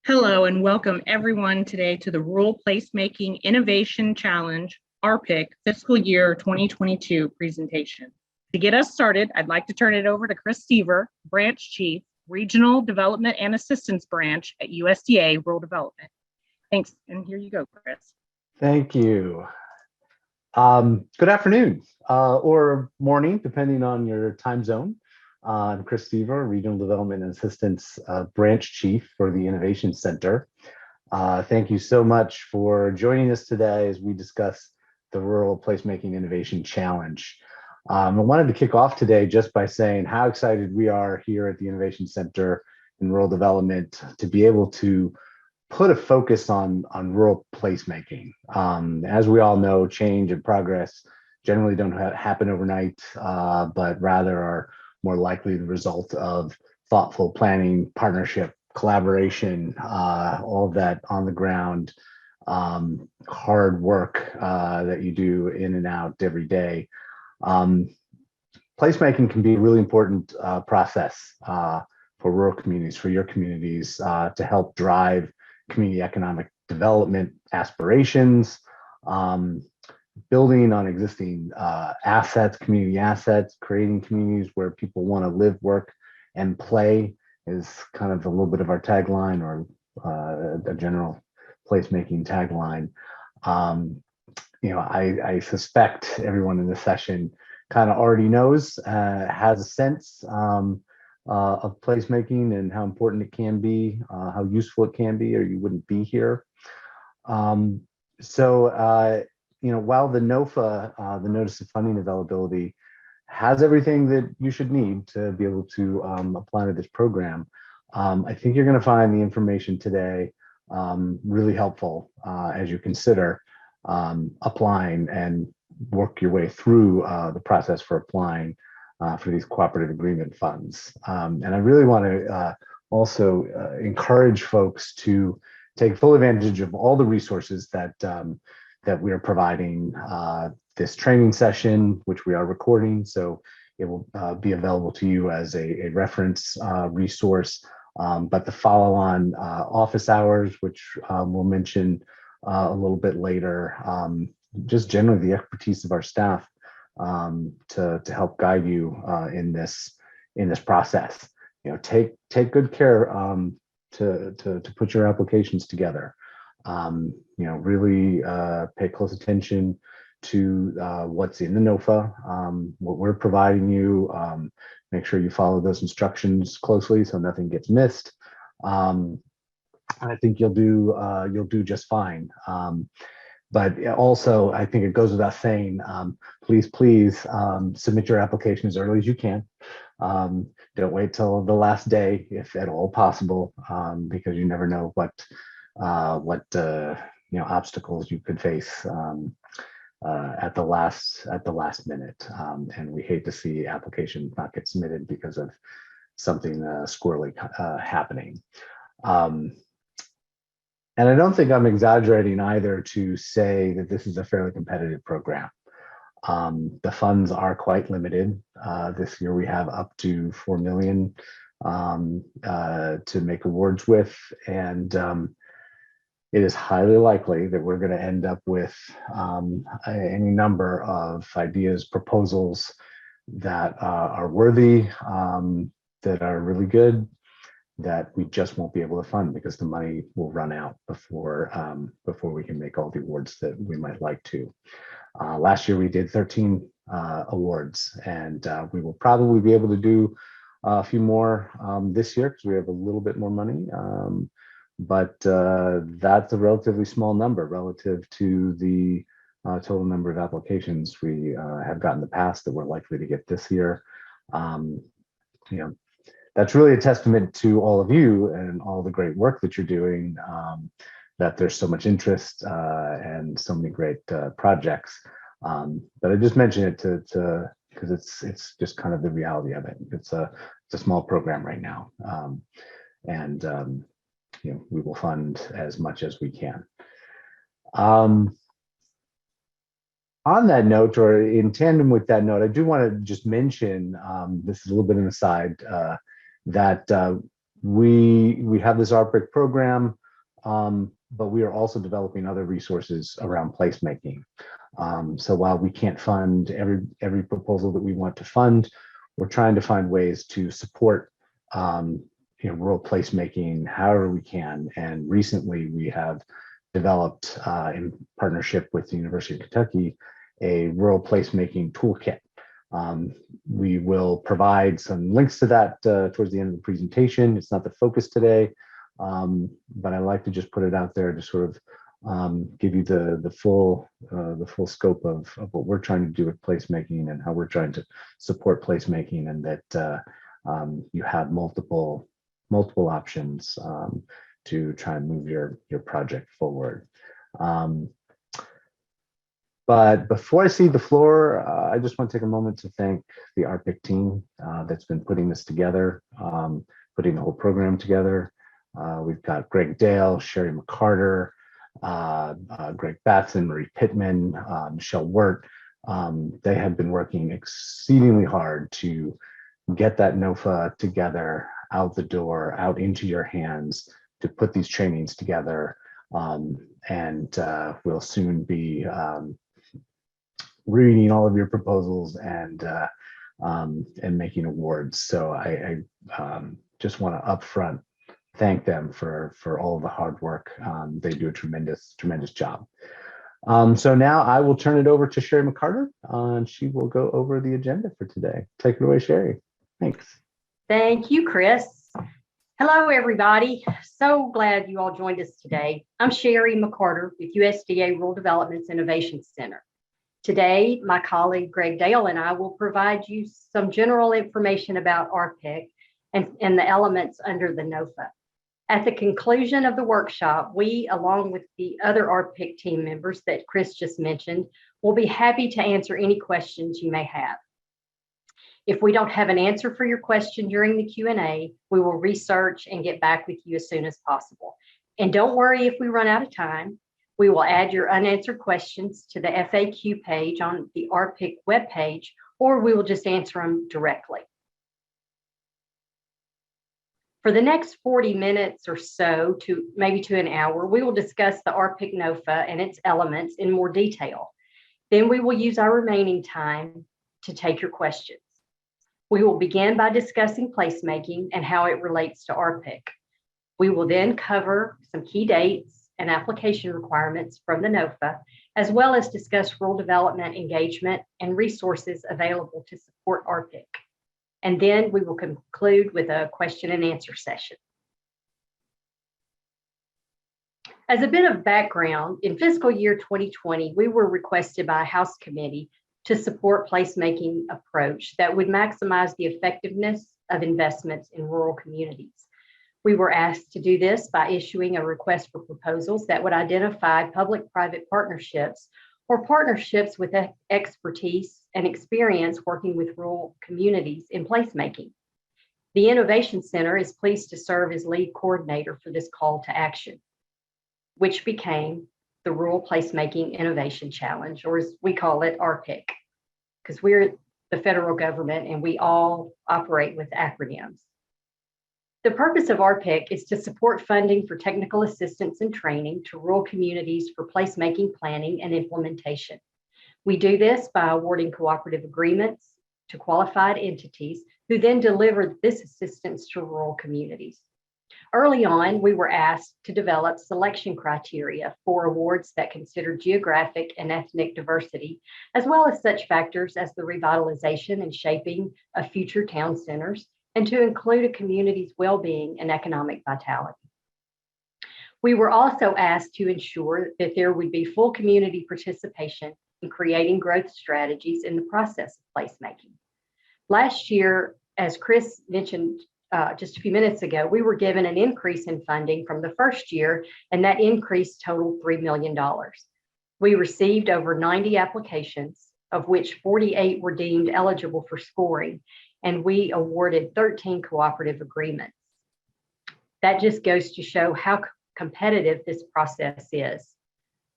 Hello and welcome everyone today to the Rural Placemaking Innovation Challenge, Rpic Fiscal Year 2022 presentation. To get us started, I'd like to turn it over to Chris Seaver, Branch Chief, Regional Development and Assistance Branch at USDA Rural Development. Thanks, and here you go, Chris. Thank you. Good afternoon or morning, depending on your time zone. I'm Chris Seaver, Regional Development and Assistance Branch Chief for the Innovation Center. Thank you so much for joining us today as we discuss the Rural Placemaking Innovation Challenge. I wanted to kick off today just by saying how excited we are here at the Innovation Center in Rural Development to be able to put a focus on rural placemaking. As we all know, change and progress generally don't happen overnight, but rather are more likely the result of thoughtful planning, partnership, collaboration, all of that on the ground, hard work that you do in and out every day. Placemaking can be a really important process for rural communities, for your communities, to help drive community economic development aspirations, building on existing assets, community assets, creating communities where people want to live, work, and play is kind of a little bit of our tagline, or a general placemaking tagline. I suspect everyone in this session kind of already knows, has a sense of placemaking and how important it can be, how useful it can be, or you wouldn't be here. While the NOFA, the Notice of Funding Availability, has everything that you should need to be able to apply to this program, I think you're going to find the information today really helpful as you consider applying and work your way through the process for applying for these cooperative agreement funds. And I really want to also encourage folks to take full advantage of all the resources that we are providing. This training session, which we are recording, so it will be available to you as a reference resource. But the follow-on office hours, which we'll mention a little bit later, just generally the expertise of our staff to help guide you in this process. Take good care to put your applications together. Really pay close attention to what's in the NOFA, what we're providing you. Make sure you follow those instructions closely so nothing gets missed. I think you'll do just fine. But also, I think it goes without saying, please submit your application as early as you can. Don't wait till the last day, if at all possible, because you never know what obstacles you could face at the last minute, and we hate to see applications not get submitted because of something squirrely happening. And I don't think I'm exaggerating either to say that this is a fairly competitive program. The funds are quite limited. This year we have up to $4 million to make awards with, and it is highly likely that we're going to end up with any number of ideas, proposals that are worthy, that are really good, that we just won't be able to fund because the money will run out before we can make all the awards that we might like to. Last year we did 13 awards, and we will probably be able to do a few more this year because we have a little bit more money. But that's a relatively small number relative to the total number of applications we have got in the past that we're likely to get this year. That's really a testament to all of you and all the great work that you're doing, that there's so much interest and so many great projects. But I just mention it to because it's just kind of the reality of it. It's a small program right now, and we will fund as much as we can. On that note, or in tandem with that note, I do want to just mention, this is a little bit of an aside, that we have this Rpic program, but we are also developing other resources around placemaking. So while we can't fund every proposal that we want to fund, we're trying to find ways to support rural placemaking however we can. And recently we have developed in partnership with the University of Kentucky a rural placemaking toolkit. We will provide some links to that towards the end of the presentation. It's not the focus today, but I like to just put it out there to sort of give you the full scope of what we're trying to do with placemaking and how we're trying to support placemaking, and that you have multiple options to try and move your project forward. But before I cede the floor, I just want to take a moment to thank the Rpic team that's been putting this together, putting the whole program together. We've got Greg Dale, Sherri McCarter, Greg Batson, Marie Pittman, Michelle Wirt. They have been working exceedingly hard to get that NOFA together, out the door, out into your hands, to put these trainings together. And we'll soon be reading all of your proposals and making awards. So I just want to upfront thank them for all the hard work. They do a tremendous job. So now I will turn it over to Sherri McCarter, and she will go over the agenda for today. Take it away, Sherri. Thanks. Thank you, Chris. Hello, everybody. So glad you all joined us today. I'm Sherri McCarter with USDA Rural Development's Innovation Center. Today, my colleague Greg Dale and I will provide you some general information about Rpic and the elements under the NOFA. At the conclusion of the workshop, we, along with the other Rpic team members that Chris just mentioned, will be happy to answer any questions you may have. If we don't have an answer for your question during the Q&A, we will research and get back with you as soon as possible. And don't worry if we run out of time. We will add your unanswered questions to the FAQ page on the Rpic webpage, or we will just answer them directly. For the next 40 minutes or so, maybe to an hour, we will discuss the Rpic NOFA and its elements in more detail. Then we will use our remaining time to take your questions. We will begin by discussing placemaking and how it relates to Rpic. We will then cover some key dates and application requirements from the NOFA, as well as discuss rural development engagement and resources available to support Rpic. And then we will conclude with a question and answer session. As a bit of background, in fiscal year 2020, we were requested by a House committee to support placemaking approach that would maximize the effectiveness of investments in rural communities. We were asked to do this by issuing a request for proposals that would identify public-private partnerships or partnerships with expertise and experience working with rural communities in placemaking. The Innovation Center is pleased to serve as lead coordinator for this call to action, which became the Rural Placemaking Innovation Challenge, or as we call it, Rpic, because we're the federal government and we all operate with acronyms. The purpose of Rpic is to support funding for technical assistance and training to rural communities for placemaking planning and implementation. We do this by awarding cooperative agreements to qualified entities who then deliver this assistance to rural communities. Early on, we were asked to develop selection criteria for awards that consider geographic and ethnic diversity, as well as such factors as the revitalization and shaping of future town centers, and to include a community's well-being and economic vitality. We were also asked to ensure that there would be full community participation in creating growth strategies in the process of placemaking. Last year, as Chris mentioned just a few minutes ago, we were given an increase in funding from the first year, and that increase totaled $3 million. We received over 90 applications, of which 48 were deemed eligible for scoring, and we awarded 13 cooperative agreements. That just goes to show how competitive this process is.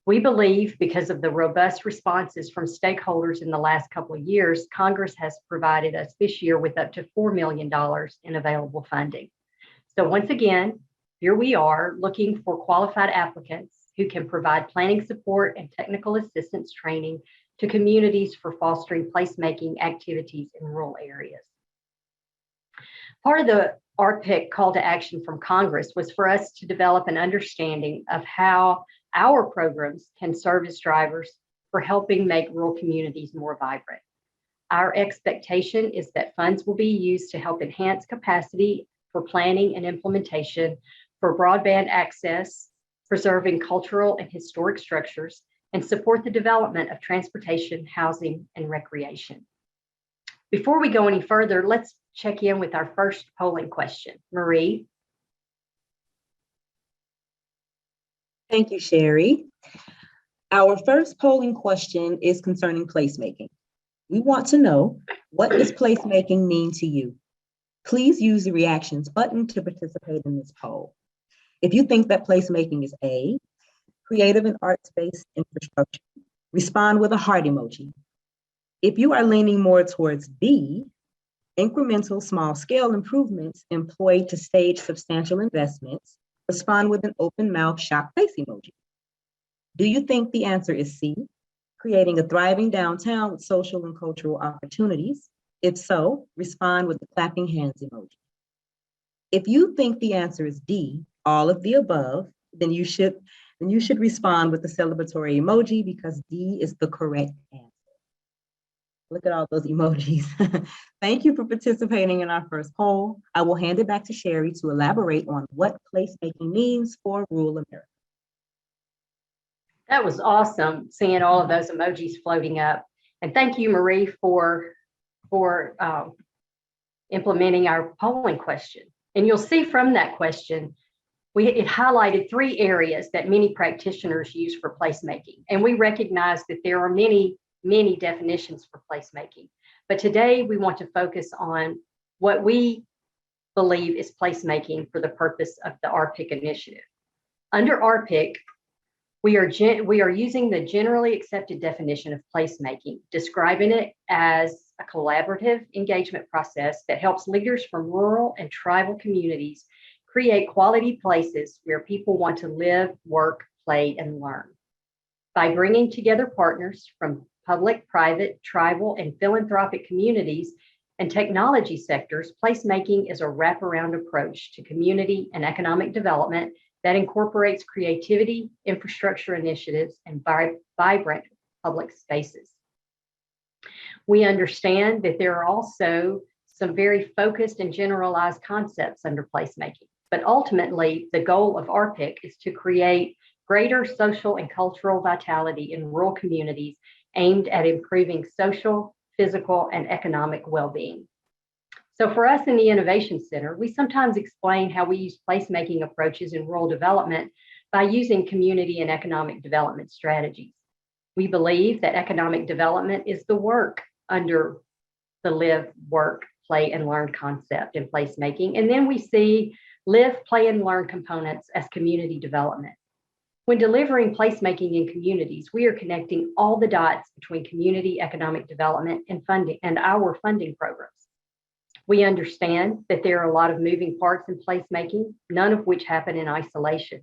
We believe because of the robust responses from stakeholders in the last couple of years, Congress has provided us this year with up to $4 million in available funding. So once again, here we are looking for qualified applicants who can provide planning support and technical assistance training to communities for fostering placemaking activities in rural areas. Part of the Rpic call to action from Congress was for us to develop an understanding of how our programs can serve as drivers for helping make rural communities more vibrant. Our expectation is that funds will be used to help enhance capacity for planning and implementation for broadband access, preserving cultural and historic structures, and support the development of transportation, housing, and recreation. Before we go any further, let's check in with our first polling question. Marie. Thank you, Sherri. Our first polling question is concerning placemaking. We want to know, what does placemaking mean to you? Please use the reactions button to participate in this poll. If you think that placemaking is A, creative and arts-based infrastructure, respond with a heart emoji. If you are leaning more towards B, incremental small-scale improvements employed to stage substantial investments, respond with an open mouth shock face emoji. Do you think the answer is C, creating a thriving downtown with social and cultural opportunities? If so, respond with the clapping hands emoji. If you think the answer is D, all of the above, then you should respond with the celebratory emoji, because D is the correct answer. Look at all those emojis. Thank you for participating in our first poll. I will hand it back to Sherri to elaborate on what placemaking means for rural America. That was awesome, seeing all of those emojis floating up. And thank you, Marie, for implementing our polling question. And you'll see from that question, it highlighted 3 areas that many practitioners use for placemaking. And we recognize that there are many definitions for placemaking. But today we want to focus on what we believe is placemaking for the purpose of the Rpic initiative. Under Rpic, we are using the generally accepted definition of placemaking, describing it as a collaborative engagement process that helps leaders from rural and tribal communities create quality places where people want to live, work, play, and learn. By bringing together partners from public, private, tribal, and philanthropic communities and technology sectors, placemaking is a wraparound approach to community and economic development that incorporates creativity, infrastructure initiatives, and vibrant public spaces. We understand that there are also some very focused and generalized concepts under placemaking, but ultimately the goal of Rpic is to create greater social and cultural vitality in rural communities aimed at improving social, physical, and economic well-being. So for us in the Innovation Center, we sometimes explain how we use placemaking approaches in rural development by using community and economic development strategies. We believe that economic development is the work under the live, work, play, and learn concept in placemaking. And then we see live, play, and learn components as community development. When delivering placemaking in communities, we are connecting all the dots between community economic development and funding and our funding programs. We understand that there are a lot of moving parts in placemaking, none of which happen in isolation.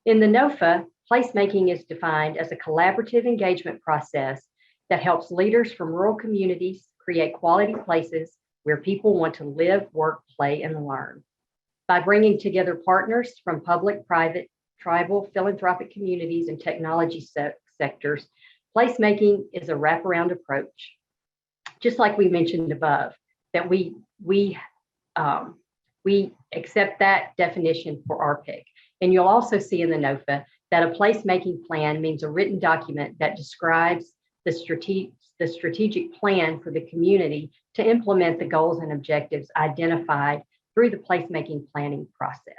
In the NOFA, placemaking is defined as a collaborative engagement process that helps leaders from rural communities create quality places where people want to live, work, play, and learn. By bringing together partners from public, private, tribal, philanthropic communities, and technology sectors, placemaking is a wraparound approach. Just like we mentioned above, that we accept that definition for Rpic. And you'll also see in the NOFA that a placemaking plan means a written document that describes the strategic plan for the community to implement the goals and objectives identified through the placemaking planning process.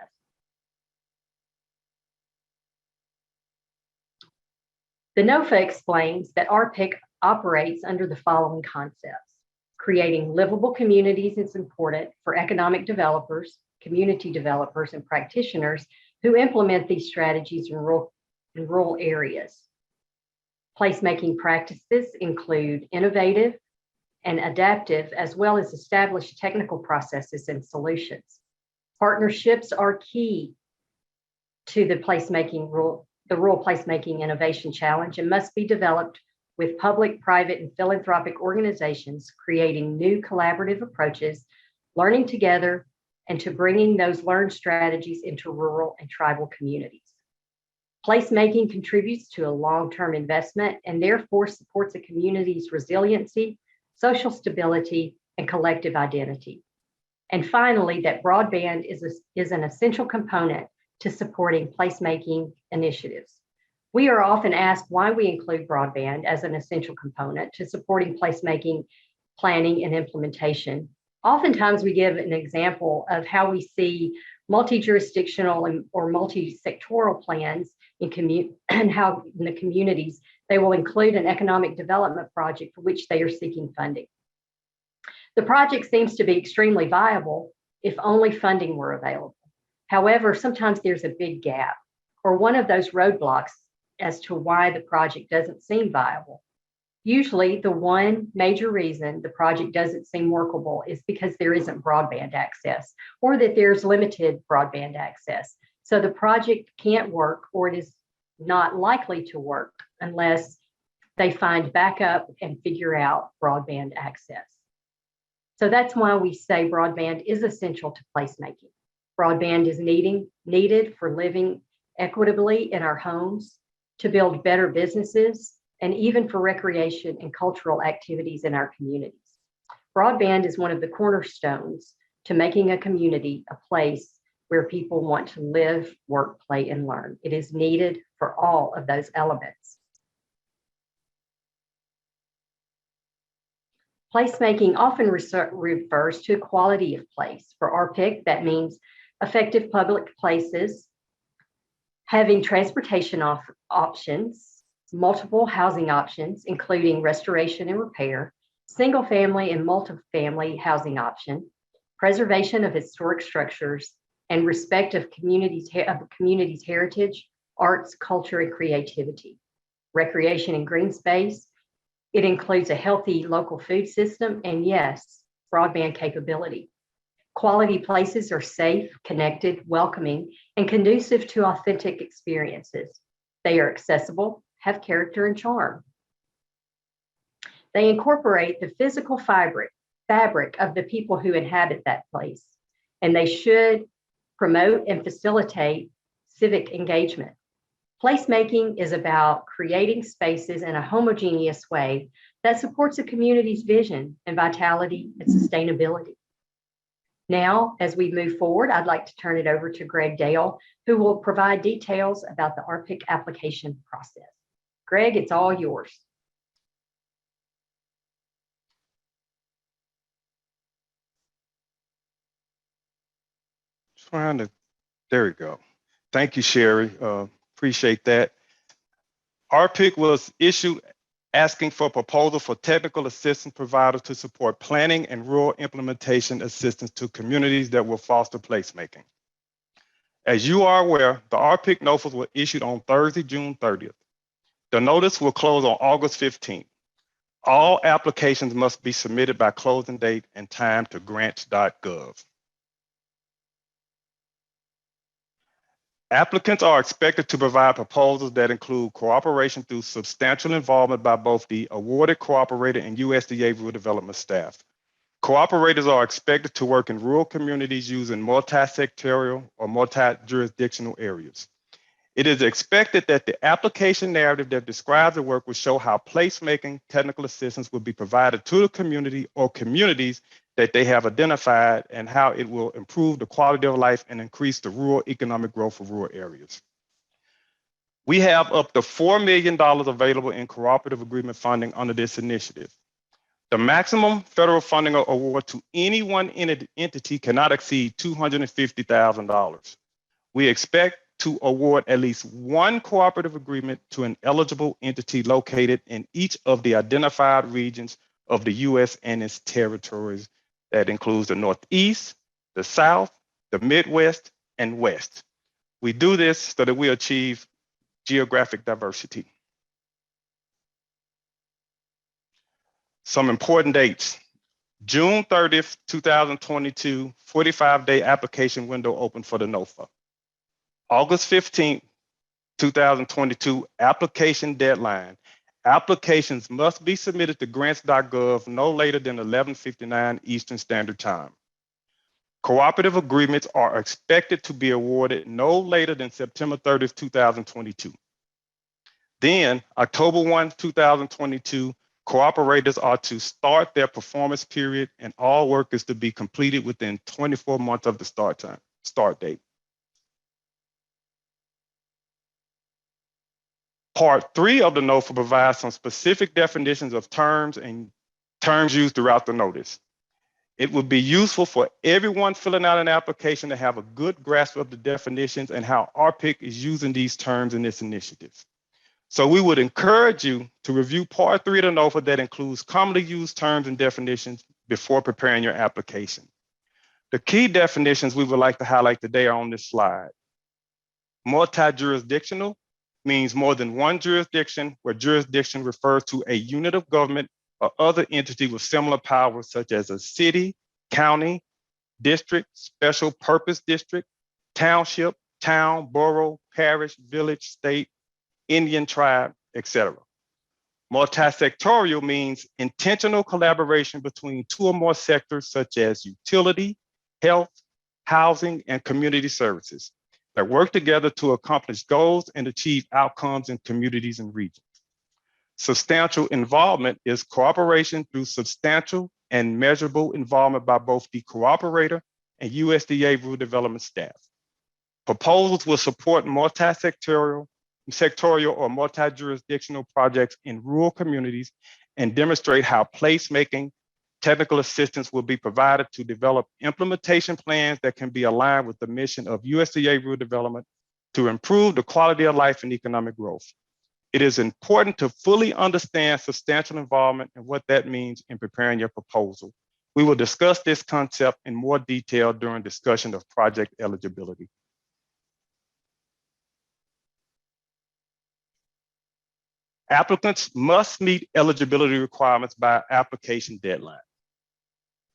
The NOFA explains that Rpic operates under the following concepts. Creating livable communities is important for economic developers, community developers, and practitioners who implement these strategies in rural areas. Placemaking practices include innovative and adaptive, as well as established technical processes and solutions. Partnerships are key to the Rural Placemaking Innovation Challenge and must be developed with public, private, and philanthropic organizations, creating new collaborative approaches, learning together, and to bringing those learned strategies into rural and tribal communities. Placemaking contributes to a long-term investment and therefore supports a community's resiliency, social stability, and collective identity. And finally, that broadband is an essential component to supporting placemaking initiatives. We are often asked why we include broadband as an essential component to supporting placemaking, planning, and implementation. Oftentimes we give an example of how we see multi-jurisdictional or multi-sectoral plans and how in the communities, they will include an economic development project for which they are seeking funding. The project seems to be extremely viable if only funding were available. However, sometimes there's a big gap or one of those roadblocks as to why the project doesn't seem viable. Usually, the one major reason the project doesn't seem workable is because there isn't broadband access or that there's limited broadband access. So the project can't work, or it is not likely to work unless they find backup and figure out broadband access. So that's why we say broadband is essential to placemaking. Broadband is needed for living equitably in our homes, to build better businesses, and even for recreation and cultural activities in our communities. Broadband is one of the cornerstones to making a community a place where people want to live, work, play, and learn. It is needed for all of those elements. Placemaking often refers to quality of place. For Rpic, that means effective public places, having transportation options, multiple housing options, including restoration and repair, single family and multifamily housing option, preservation of historic structures, and respect of the community's heritage, arts, culture, and creativity. Recreation and green space. It includes a healthy local food system and, yes, broadband capability. Quality places are safe, connected, welcoming, and conducive to authentic experiences. They are accessible, have character and charm. They incorporate the physical fabric of the people who inhabit that place, and they should promote and facilitate civic engagement. Placemaking is about creating spaces in a homogeneous way that supports a community's vision and vitality and sustainability. Now, as we move forward, I'd like to turn it over to Greg Dale, who will provide details about the Rpic application process. Greg, it's all yours. There we go. Thank you, Sherri. Appreciate that. Rpic was issued asking for a proposal for technical assistance providers to support planning and rural implementation assistance to communities that will foster placemaking. As you are aware, the Rpic NOFAs were issued on Thursday, June 30th. The notice will close on August 15th. All applications must be submitted by closing date and time to grants.gov. Applicants are expected to provide proposals that include cooperation through substantial involvement by both the awarded cooperator and USDA rural development staff. Cooperators are expected to work in rural communities using multi-sectorial or multi-jurisdictional areas. It is expected that the application narrative that describes the work will show how placemaking technical assistance will be provided to the community or communities that they have identified and how it will improve the quality of life and increase the rural economic growth of rural areas. We have up to $4 million available in cooperative agreement funding under this initiative. The maximum federal funding award to any one entity cannot exceed $250,000. We expect to award at least one cooperative agreement to an eligible entity located in each of the identified regions of the U.S. and its territories. That includes the Northeast, the South, the Midwest, and West. We do this so that we achieve geographic diversity. Some important dates. June 30th, 2022, 45-day application window open for the NOFA. August 15th, 2022, application deadline. Applications must be submitted to grants.gov no later than 11:59 Eastern Standard Time. Cooperative agreements are expected to be awarded no later than September 30th, 2022. Then, October 1, 2022, cooperators are to start their performance period and all work is to be completed within 24 months of the start date. Part 3 of the NOFA provides some specific definitions of terms and terms used throughout the notice. It would be useful for everyone filling out an application to have a good grasp of the definitions and how Rpic is using these terms in this initiative. So we would encourage you to review Part 3 of the NOFA that includes commonly used terms and definitions before preparing your application. The key definitions we would like to highlight today are on this slide. Multi-jurisdictional means more than one jurisdiction, where jurisdiction refers to a unit of government or other entity with similar powers, such as a city, county, district, special purpose district, township, town, borough, parish, village, state, Indian tribe, etc. Multi-sectorial means intentional collaboration between two or more sectors, such as utility, health, housing, and community services that work together to accomplish goals and achieve outcomes in communities and regions. Substantial involvement is cooperation through substantial and measurable involvement by both the cooperator and USDA Rural Development staff. Proposals will support multi-sectorial or multi-jurisdictional projects in rural communities and demonstrate how placemaking technical assistance will be provided to develop implementation plans that can be aligned with the mission of USDA Rural Development to improve the quality of life and economic growth. It is important to fully understand substantial involvement and what that means in preparing your proposal. We will discuss this concept in more detail during discussion of project eligibility. Applicants must meet eligibility requirements by application deadline.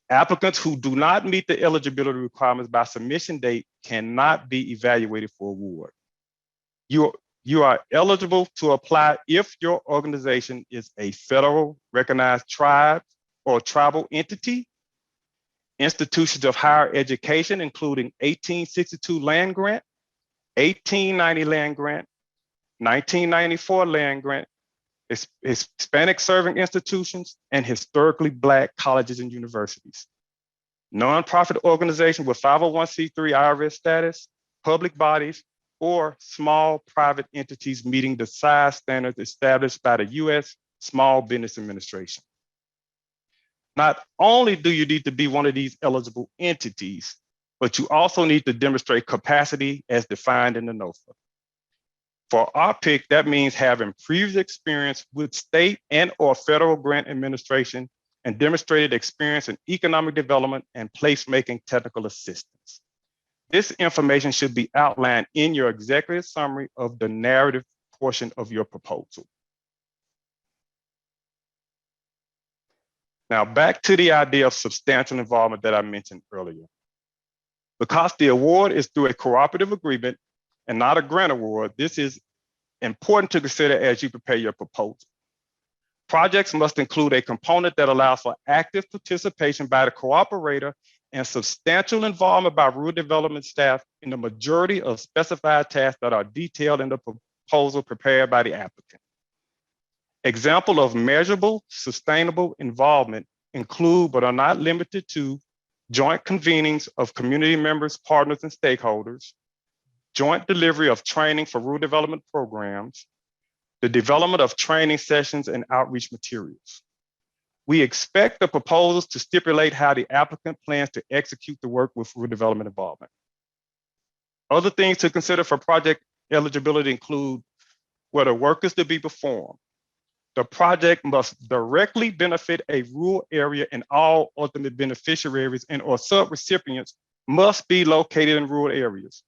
Applicants who do not meet the eligibility requirements by submission date cannot be evaluated for award. You are eligible to apply if your organization is a federal recognized tribe or tribal entity, institutions of higher education, including 1862 land grant, 1890 land grant, 1994 land grant, Hispanic serving institutions, and historically Black colleges and universities. Nonprofit organization with 501c3 IRS status, public bodies, or small private entities meeting the size standards established by the U.S. Small Business Administration. Not only do you need to be one of these eligible entities, but you also need to demonstrate capacity as defined in the NOFA. For Rpic, that means having previous experience with state and or federal grant administration and demonstrated experience in economic development and placemaking technical assistance. This information should be outlined in your executive summary of the narrative portion of your proposal. Now back to the idea of substantial involvement that I mentioned earlier. Because the award is through a cooperative agreement and not a grant award, this is important to consider as you prepare your proposal. Projects must include a component that allows for active participation by the cooperator and substantial involvement by rural development staff in the majority of specified tasks that are detailed in the proposal prepared by the applicant. Examples of measurable, sustainable involvement include, but are not limited to, joint convenings of community members, partners, and stakeholders, joint delivery of training for rural development programs, the development of training sessions and outreach materials. We expect the proposals to stipulate how the applicant plans to execute the work with rural development involvement. Other things to consider for project eligibility include whether work is to be performed. The project must directly benefit a rural area, and all ultimate beneficiaries and or sub-recipients must be located in rural areas.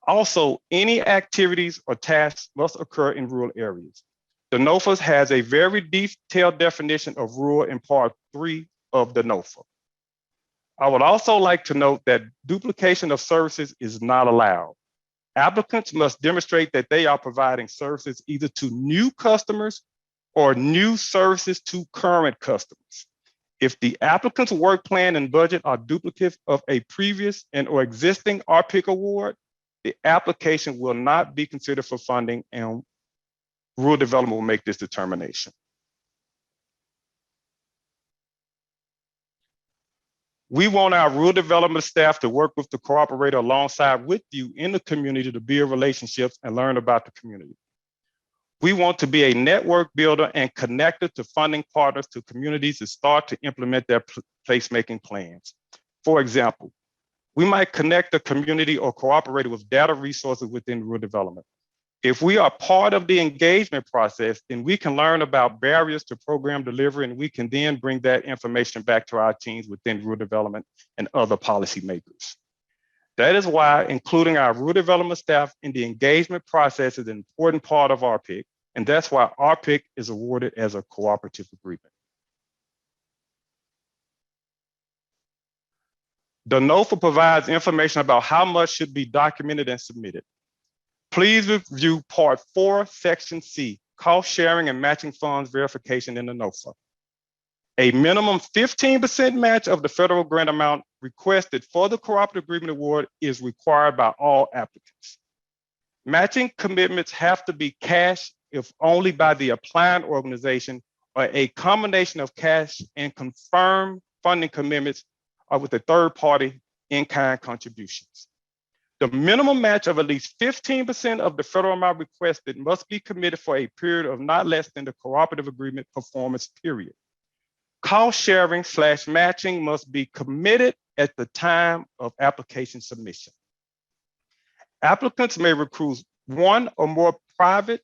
Also, any activities or tasks must occur in rural areas. The NOFA has a very detailed definition of rural in Part 3 of the NOFA. I would also like to note that duplication of services is not allowed. Applicants must demonstrate that they are providing services either to new customers or new services to current customers. If the applicant's work plan and budget are duplicative of a previous and or existing Rpic award, the application will not be considered for funding, and rural development will make this determination. We want our rural development staff to work with the cooperator alongside with you in the community to build relationships and learn about the community. We want to be a network builder and connector to funding partners to communities to start to implement their placemaking plans. For example, we might connect the community or cooperator with data resources within rural development. If we are part of the engagement process, then we can learn about barriers to program delivery, and we can then bring that information back to our teams within rural development and other policymakers. That is why including our rural development staff in the engagement process is an important part of Rpic, and that's why Rpic is awarded as a cooperative agreement. The NOFA provides information about how much should be documented and submitted. Please review Part 4, Section C, Cost Sharing and Matching Funds Verification in the NOFA. A minimum 15% match of the federal grant amount requested for the Cooperative Agreement Award is required by all applicants. Matching commitments have to be cash if only by the applying organization, or a combination of cash and confirmed funding commitments are with a third party in-kind contributions. The minimum match of at least 15% of the federal amount requested must be committed for a period of not less than the cooperative agreement performance period. Cost sharing / matching must be committed at the time of application submission. Applicants may recruit one or more private,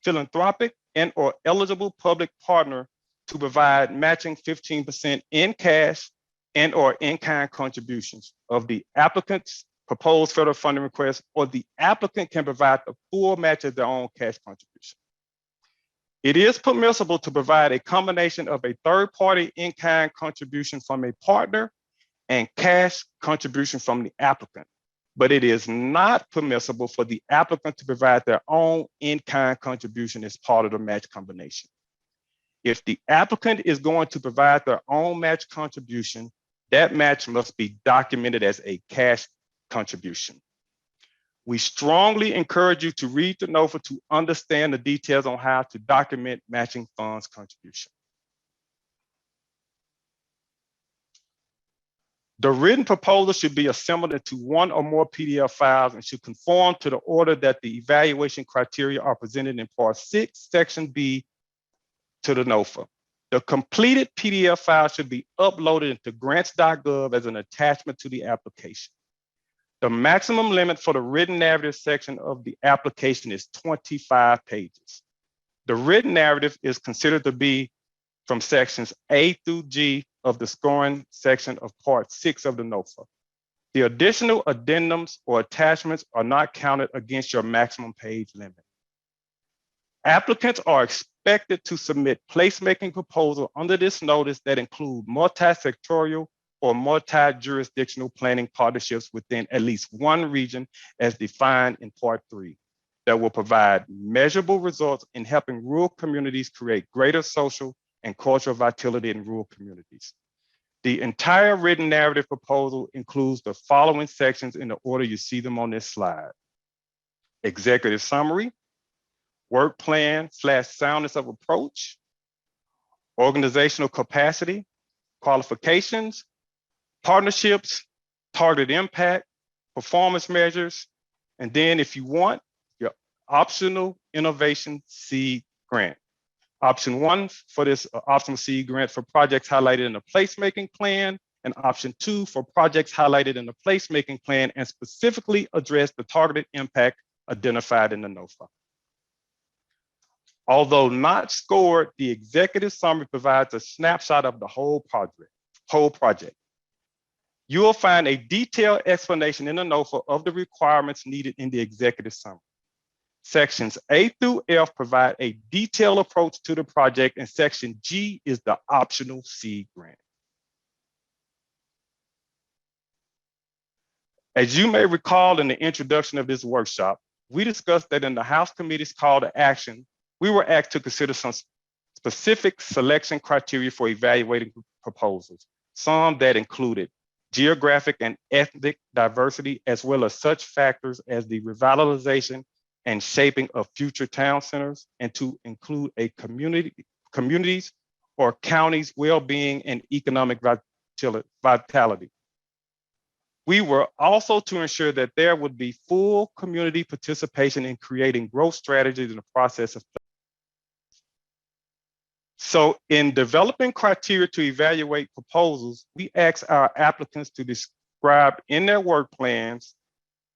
philanthropic, and or eligible public partner to provide matching 15% in cash and or in-kind contributions of the applicant's proposed federal funding request, or the applicant can provide the full match of their own cash contribution. It is permissible to provide a combination of a third-party in-kind contribution from a partner and cash contribution from the applicant, but it is not permissible for the applicant to provide their own in-kind contribution as part of the match combination. If the applicant is going to provide their own match contribution, that match must be documented as a cash contribution. We strongly encourage you to read the NOFA to understand the details on how to document matching funds contribution. The written proposal should be assembled into one or more PDF files and should conform to the order that the evaluation criteria are presented in Part 6, Section B to the NOFA. The completed PDF file should be uploaded into grants.gov as an attachment to the application. The maximum limit for the written narrative section of the application is 25 pages. The written narrative is considered to be from sections A through G of the scoring section of Part 6 of the NOFA. The additional addendums or attachments are not counted against your maximum page limit. Applicants are expected to submit placemaking proposals under this notice that include multi-sectorial or multi-jurisdictional planning partnerships within at least one region as defined in Part 3 that will provide measurable results in helping rural communities create greater social and cultural vitality in rural communities. The entire written narrative proposal includes the following sections in the order you see them on this slide: executive summary, work plan / soundness of approach, organizational capacity, qualifications, partnerships, targeted impact, performance measures, and then if you want, your optional innovation seed grant. Option 1 for this optional seed grant for projects highlighted in the placemaking plan, and option 2 for projects highlighted in the placemaking plan and specifically address the targeted impact identified in the NOFA. Although not scored, the executive summary provides a snapshot of the whole project. You will find a detailed explanation in the NOFA of the requirements needed in the executive summary. Sections A through F provide a detailed approach to the project, and section G is the optional seed grant. As you may recall in the introduction of this workshop, we discussed that in the House Committee's call to action, we were asked to consider some specific selection criteria for evaluating proposals, some that included geographic and ethnic diversity, as well as such factors as the revitalization and shaping of future town centers, and to include a communities or counties' well-being and economic vitality. We were also to ensure that there would be full community participation in creating growth strategies in the process of. So in developing criteria to evaluate proposals, we ask our applicants to describe in their work plans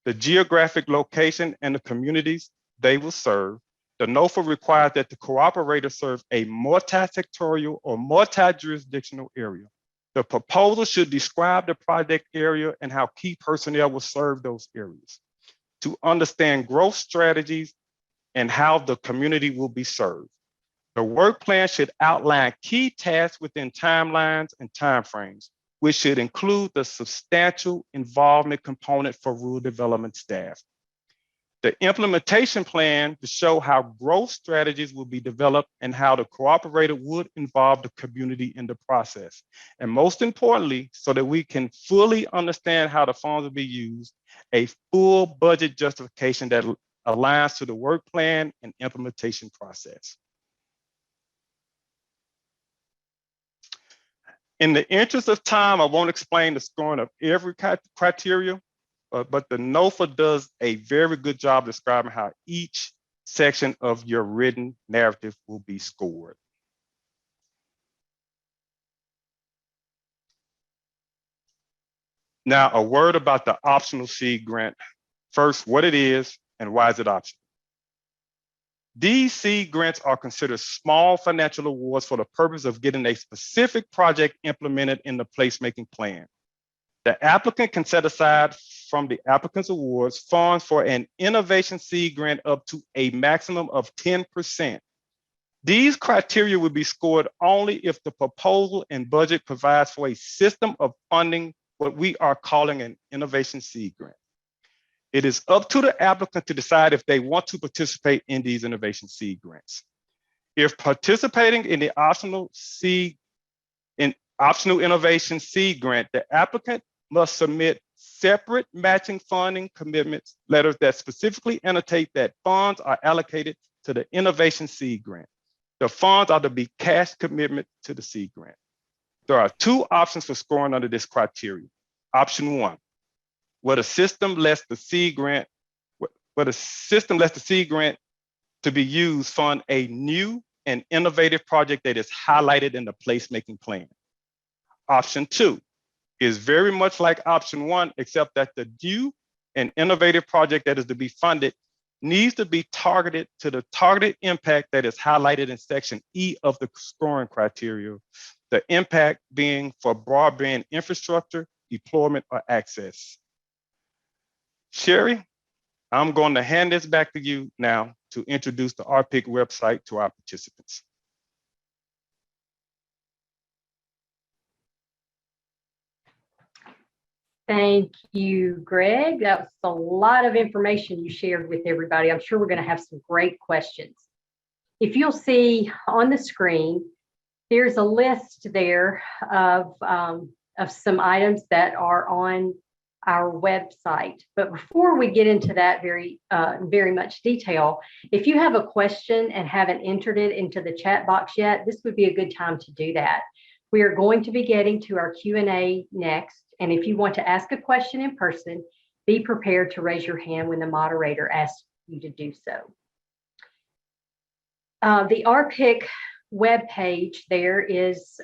the geographic location and the communities they will serve. The NOFA requires that the cooperator serve a multi-sectorial or multi-jurisdictional area. The proposal should describe the project area and how key personnel will serve those areas. To understand growth strategies and how the community will be served. The work plan should outline key tasks within timelines and timeframes, which should include the substantial involvement component for rural development staff. The implementation plan to show how growth strategies will be developed and how the cooperator would involve the community in the process. And most importantly, so that we can fully understand how the funds will be used, a full budget justification that aligns to the work plan and implementation process. In the interest of time, I won't explain the scoring of every criteria, but the NOFA does a very good job describing how each section of your written narrative will be scored. Now, a word about the optional seed grant. First, what it is and why is it optional? These seed grants are considered small financial awards for the purpose of getting a specific project implemented in the placemaking plan. The applicant can set aside from the applicant's awards funds for an innovation seed grant up to a maximum of 10%. These criteria will be scored only if the proposal and budget provides for a system of funding what we are calling an innovation seed grant. It is up to the applicant to decide if they want to participate in these innovation seed grants. If participating in the optional innovation seed grant, the applicant must submit separate matching funding commitments letters that specifically annotate that funds are allocated to the innovation seed grant. The funds are to be cash commitment to the seed grant. There are two options for scoring under this criteria. Option one, where the system lets the seed grant to be used fund a new and innovative project that is highlighted in the placemaking plan. Option two is very much like option one, except that the new and innovative project that is to be funded needs to be targeted to the targeted impact that is highlighted in section E of the scoring criteria, the impact being for broadband infrastructure, deployment, or access. Sherri, I'm going to hand this back to you now to introduce the Rpic website to our participants. Thank you, Greg. That was a lot of information you shared with everybody. I'm sure we're going to have some great questions. If you'll see on the screen, there's a list there of some items that are on our website. But before we get into that very much detail, if you have a question and haven't entered it into the chat box yet, this would be a good time to do that. We are going to be getting to our Q&A next. And if you want to ask a question in person, be prepared to raise your hand when the moderator asks you to do so. The Rpic webpage there is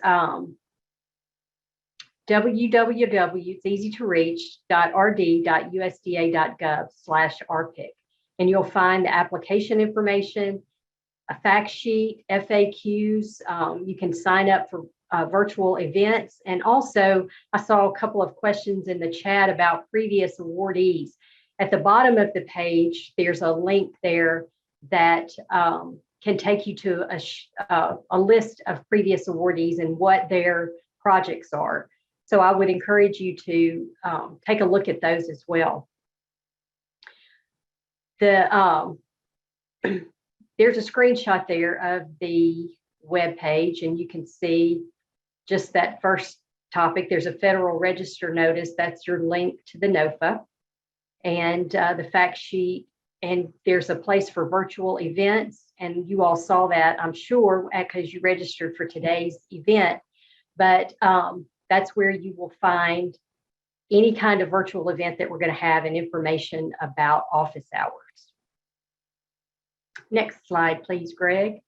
www.rd.usda.gov/Rpic. And you'll find the application information, a fact sheet, FAQs. You can sign up for virtual events. And also, I saw a couple of questions in the chat about previous awardees. At the bottom of the page, there's a link there that can take you to a list of previous awardees and what their projects are. So I would encourage you to take a look at those as well. There's a screenshot there of the web page, and you can see just that first topic. There's a Federal Register notice. That's your link to the NOFA, and the fact sheet. And there's a place for virtual events. And you all saw that, I'm sure, because you registered for today's event. But that's where you will find any kind of virtual event that we're going to have and information about office hours. Next slide, please, Greg.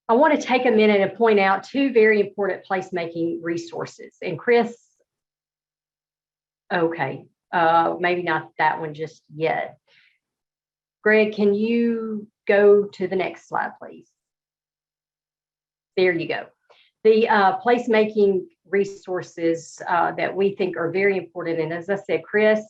I want to take a minute and point out two very important placemaking resources. And Chris, okay, maybe not that one just yet. Greg, can you go to the next slide, please? There you go. The placemaking resources that we think are very important. And as I said, Chris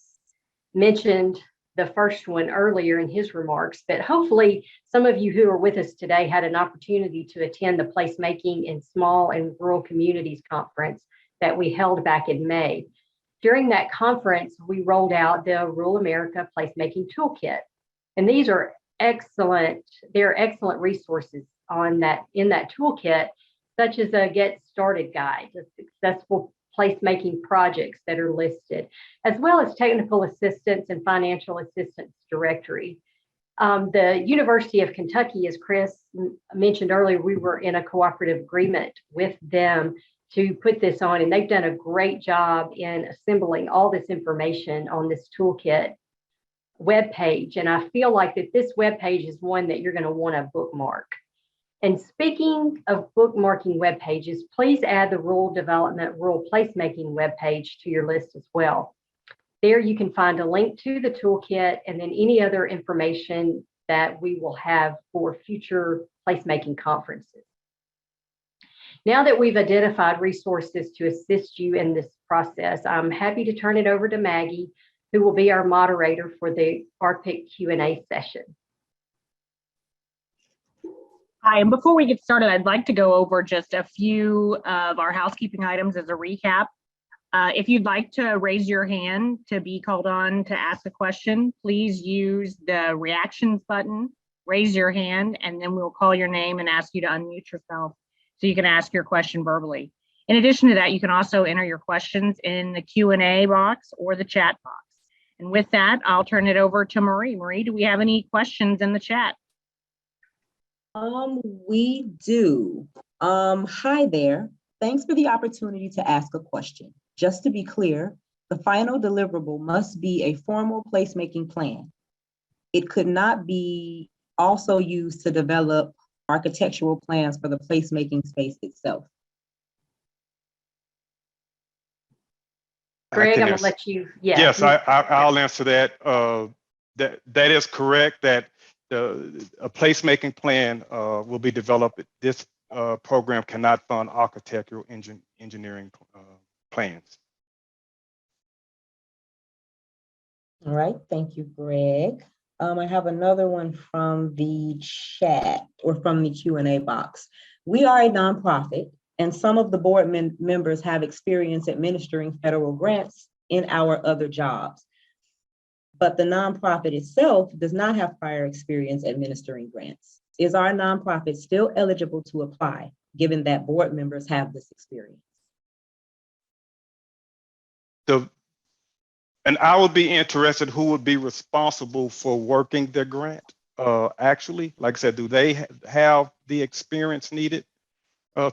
mentioned the first one earlier in his remarks, but hopefully some of you who are with us today had an opportunity to attend the Placemaking in Small and Rural Communities conference that we held back in May. During that conference, we rolled out the Rural America Placemaking Toolkit. And these are excellent, they're excellent resources on that, in that toolkit, such as a Get Started guide, the successful placemaking projects that are listed, as well as technical assistance and financial assistance directory. The University of Kentucky, as Chris mentioned earlier, we were in a cooperative agreement with them to put this on, and they've done a great job in assembling all this information on this toolkit web page. And I feel like that this web page is one that you're going to want to bookmark. And speaking of bookmarking web pages, please add the Rural Development, Rural Placemaking web page to your list as well. There you can find a link to the toolkit and then any other information that we will have for future placemaking conferences. Now that we've identified resources to assist you in this process, I'm happy to turn it over to Maggie, who will be our moderator for the Rpic Q&A session. Hi, and before we get started, I'd like to go over just a few of our housekeeping items as a recap. If you'd like to raise your hand to be called on to ask a question, please use the reactions button, raise your hand, and then we'll call your name and ask you to unmute yourself so you can ask your question verbally. In addition to that, you can also enter your questions in the Q&A box or the chat box. And with that, I'll turn it over to Marie. Marie, do we have any questions in the chat? We do. Hi there. Thanks for the opportunity to ask a question. Just to be clear, the final deliverable must be a formal placemaking plan. It could not be also used to develop architectural plans for the placemaking space itself. Greg, I'm gonna let you, Yes, I'll answer that. That is correct, that a placemaking plan will be developed. This program cannot fund architectural engineering plans. All right, thank you, Greg. I have another one from the chat or from the Q&A box. We are a nonprofit, and some of the board members have experience administering federal grants in our other jobs. But the nonprofit itself does not have prior experience administering grants. Is our nonprofit still eligible to apply, given that board members have this experience? And I would be interested who would be responsible for working the grant. Actually, like I said, do they have the experience needed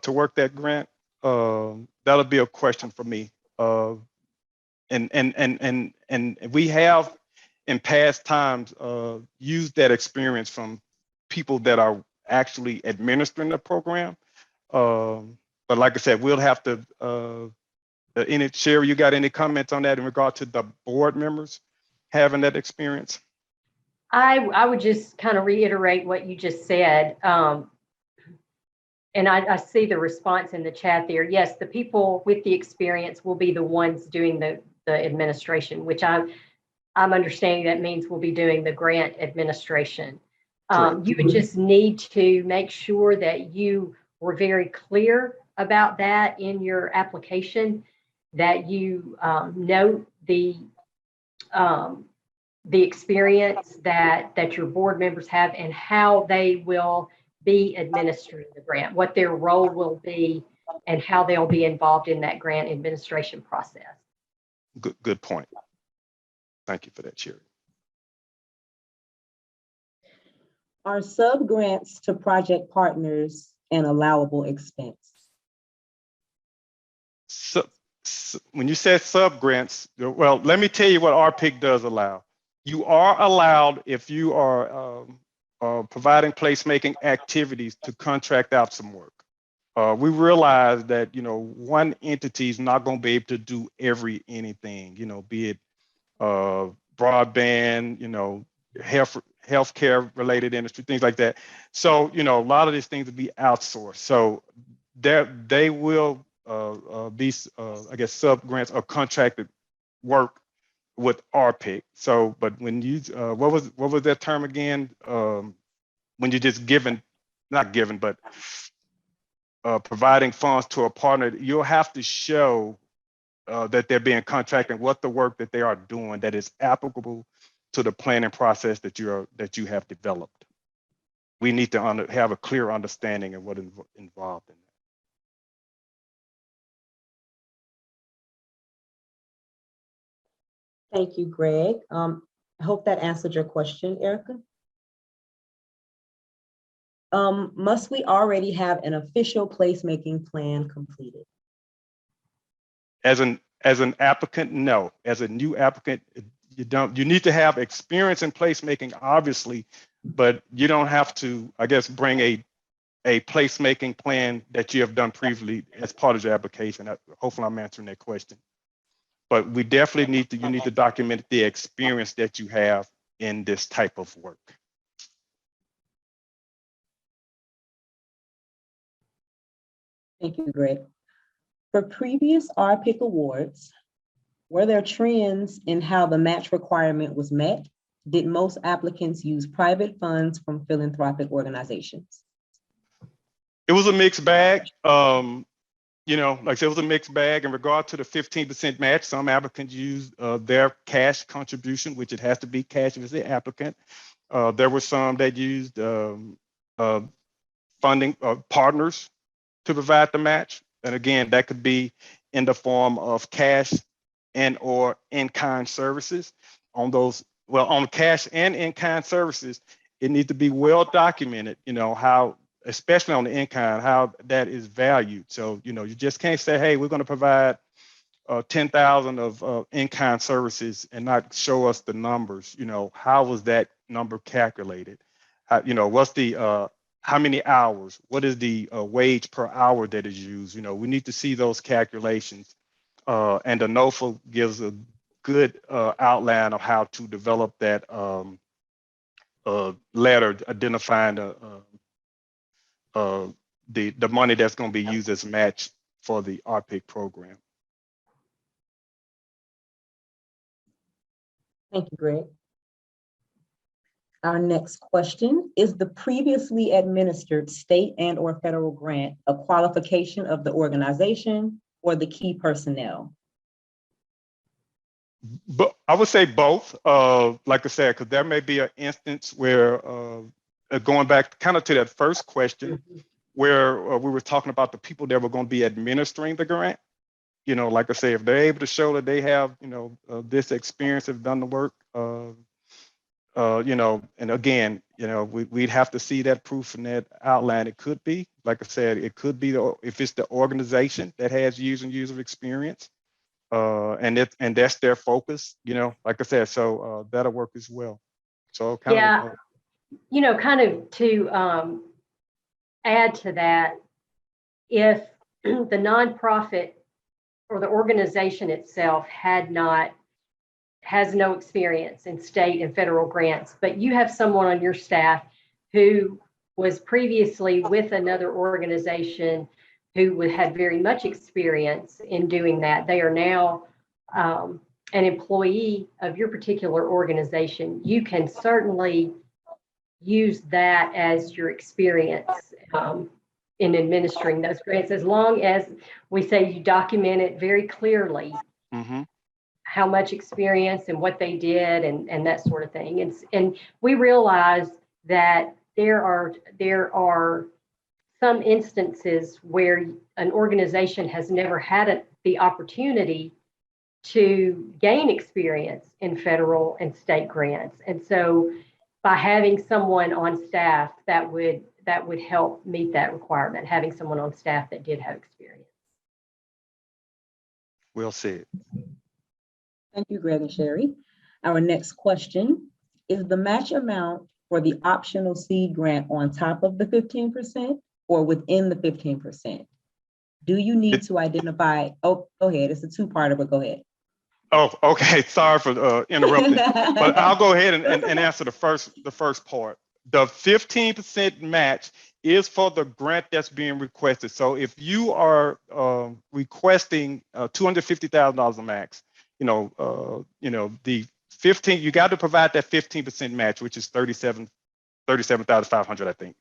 to work that grant? That'll be a question for me. And we have in past times used that experience from people that are actually administering the program. But like I said, we'll have to, Sherri, you got any comments on that in regard to the board members having that experience? I would just kind of reiterate what you just said. And I see the response in the chat there. Yes, the people with the experience will be the ones doing the administration, which I'm understanding that means we'll be doing the grant administration. You would just need to make sure that you were very clear about that in your application, that you note the experience that your board members have and how they will be administering the grant, what their role will be, and how they'll be involved in that grant administration process. Good point. Thank you for that, Sherri. Are sub-grants to project partners an allowable expense? So, when you said sub-grants, well, let me tell you what Rpic does allow. You are allowed, if you are providing placemaking activities, to contract out some work. We realize that, one entity is not going to be able to do anything, be it broadband, healthcare related industry, things like that. So, a lot of these things will be outsourced. So they will be, I guess, sub-grants or contracted work with Rpic. So, but when you, what was that term again? When you're just providing funds to a partner, you'll have to show that they're being contracted, what the work that they are doing that is applicable to the planning process that you have developed. We need to have a clear understanding of what is involved in that. Thank you, Greg. I hope that answered your question, Erica. Must we already have an official placemaking plan completed? As an applicant, no. As a new applicant, you don't. You need to have experience in placemaking, obviously, but you don't have to, I guess, bring a placemaking plan that you have done previously as part of your application. Hopefully, I'm answering that question. But we definitely you need to document the experience that you have in this type of work. Thank you, Greg. For previous Rpic awards, were there trends in how the match requirement was met? Did most applicants use private funds from philanthropic organizations? It was a mixed bag. Like I said, it was a mixed bag in regard to the 15% match. Some applicants used their cash contribution, which it has to be cash if it's the applicant. There were some that used funding partners to provide the match. And again, that could be in the form of cash and or in-kind services. On cash and in-kind services, it needs to be well documented, how, especially on the in-kind, how that is valued. So, you just can't say, hey, we're going to provide 10,000 of in-kind services and not show us the numbers. How was that number calculated? What's the, how many hours? What is the wage per hour that is used? We need to see those calculations. And the NOFA gives a good outline of how to develop that letter identifying the money that's going to be used as match for the Rpic program. Thank you, Greg. Our next question: is the previously administered state and or federal grant a qualification of the organization or the key personnel? But I would say both. Like I said, because there may be an instance where, going back kind of to that first question, where we were talking about the people that were going to be administering the grant. Like I say, if they're able to show that they have, this experience, have done the work, and again, we'd have to see that proof in that outline. It could be, like I said, it could be if it's the organization that has years and years of experience, and that's their focus. Like I said, so that'll work as well. So kind of to add to that, if the nonprofit or the organization itself has no experience in state and federal grants, but you have someone on your staff who was previously with another organization who had very much experience in doing that. They are now an employee of your particular organization. You can certainly use that as your experience in administering those grants, as long as we say you document it very clearly, Mm-hmm. how much experience and what they did and that sort of thing. And we realize that there are some instances where an organization has never had the opportunity to gain experience in federal and state grants. And so by having someone on staff that would help meet that requirement, having someone on staff that did have experience. Well said. Thank you, Greg and Sherri. Our next question is the match amount for the optional seed grant on top of the 15% or within the 15%? Do you need to identify? Oh, go ahead. It's a two-parter, but go ahead. Oh, okay. Sorry for interrupting, but I'll go ahead and answer the first part. The 15% match is for the grant that's being requested. So if you are requesting $250,000 a max, the 15, you got to provide that 15% match, which is 37,500, I think.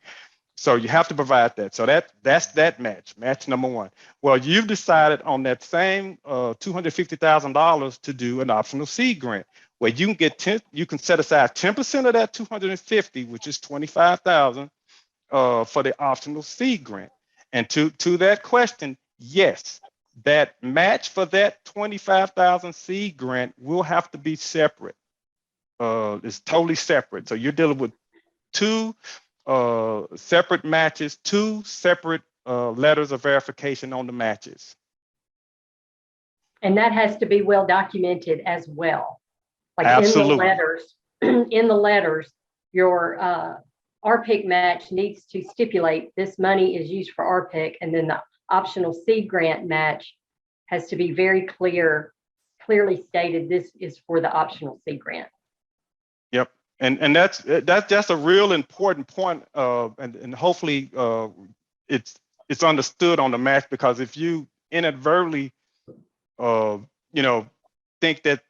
So you have to provide that. So that's that match number one. Well, you've decided on that same $250,000 to do an optional seed grant, where you can set aside 10% of that 250, which is 25,000 for the optional seed grant. And to that question, yes, that match for that 25,000 seed grant will have to be separate. It's totally separate. So you're dealing with two separate matches, two separate letters of verification on the matches. And that has to be well documented as well. Like Absolutely. in the letters, your Rpic match needs to stipulate this money is used for Rpic, and then the optional seed grant match has to be very clearly stated. This is for the optional seed grant. Yep. And that's a real important point, and hopefully it's understood on the match, because if you inadvertently think that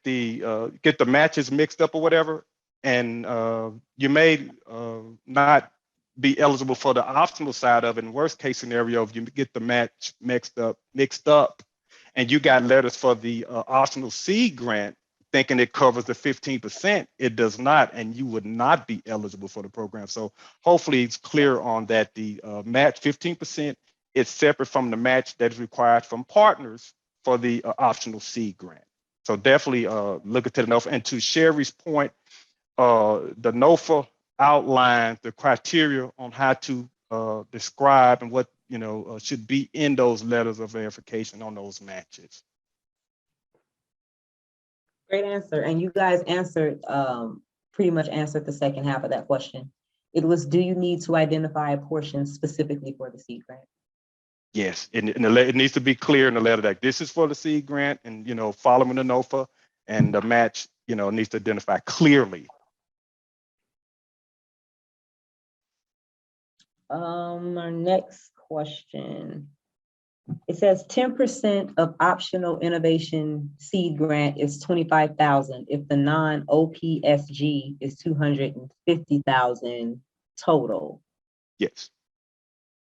get the matches mixed up or whatever, and you may not be eligible for the optional side of it. In worst case scenario, if you get the match mixed up, and you got letters for the optional seed grant thinking it covers the 15%, it does not, and you would not be eligible for the program. So hopefully it's clear on that. The match 15% is separate from the match that is required from partners for the optional seed grant. So definitely look into the NOFA. And to Sherri's point, the NOFA outlines the criteria on how to describe and what should be in those letters of verification on those matches. Great answer. And you guys pretty much answered the second half of that question. It was, do you need to identify a portion specifically for the seed grant? Yes, and it needs to be clear in the letter that this is for the seed grant, and following the NOFA, and the match needs to identify clearly. Our next question. It says 10% of optional innovation seed grant is 25,000 if the non-OPSG is 250,000 total. Yes.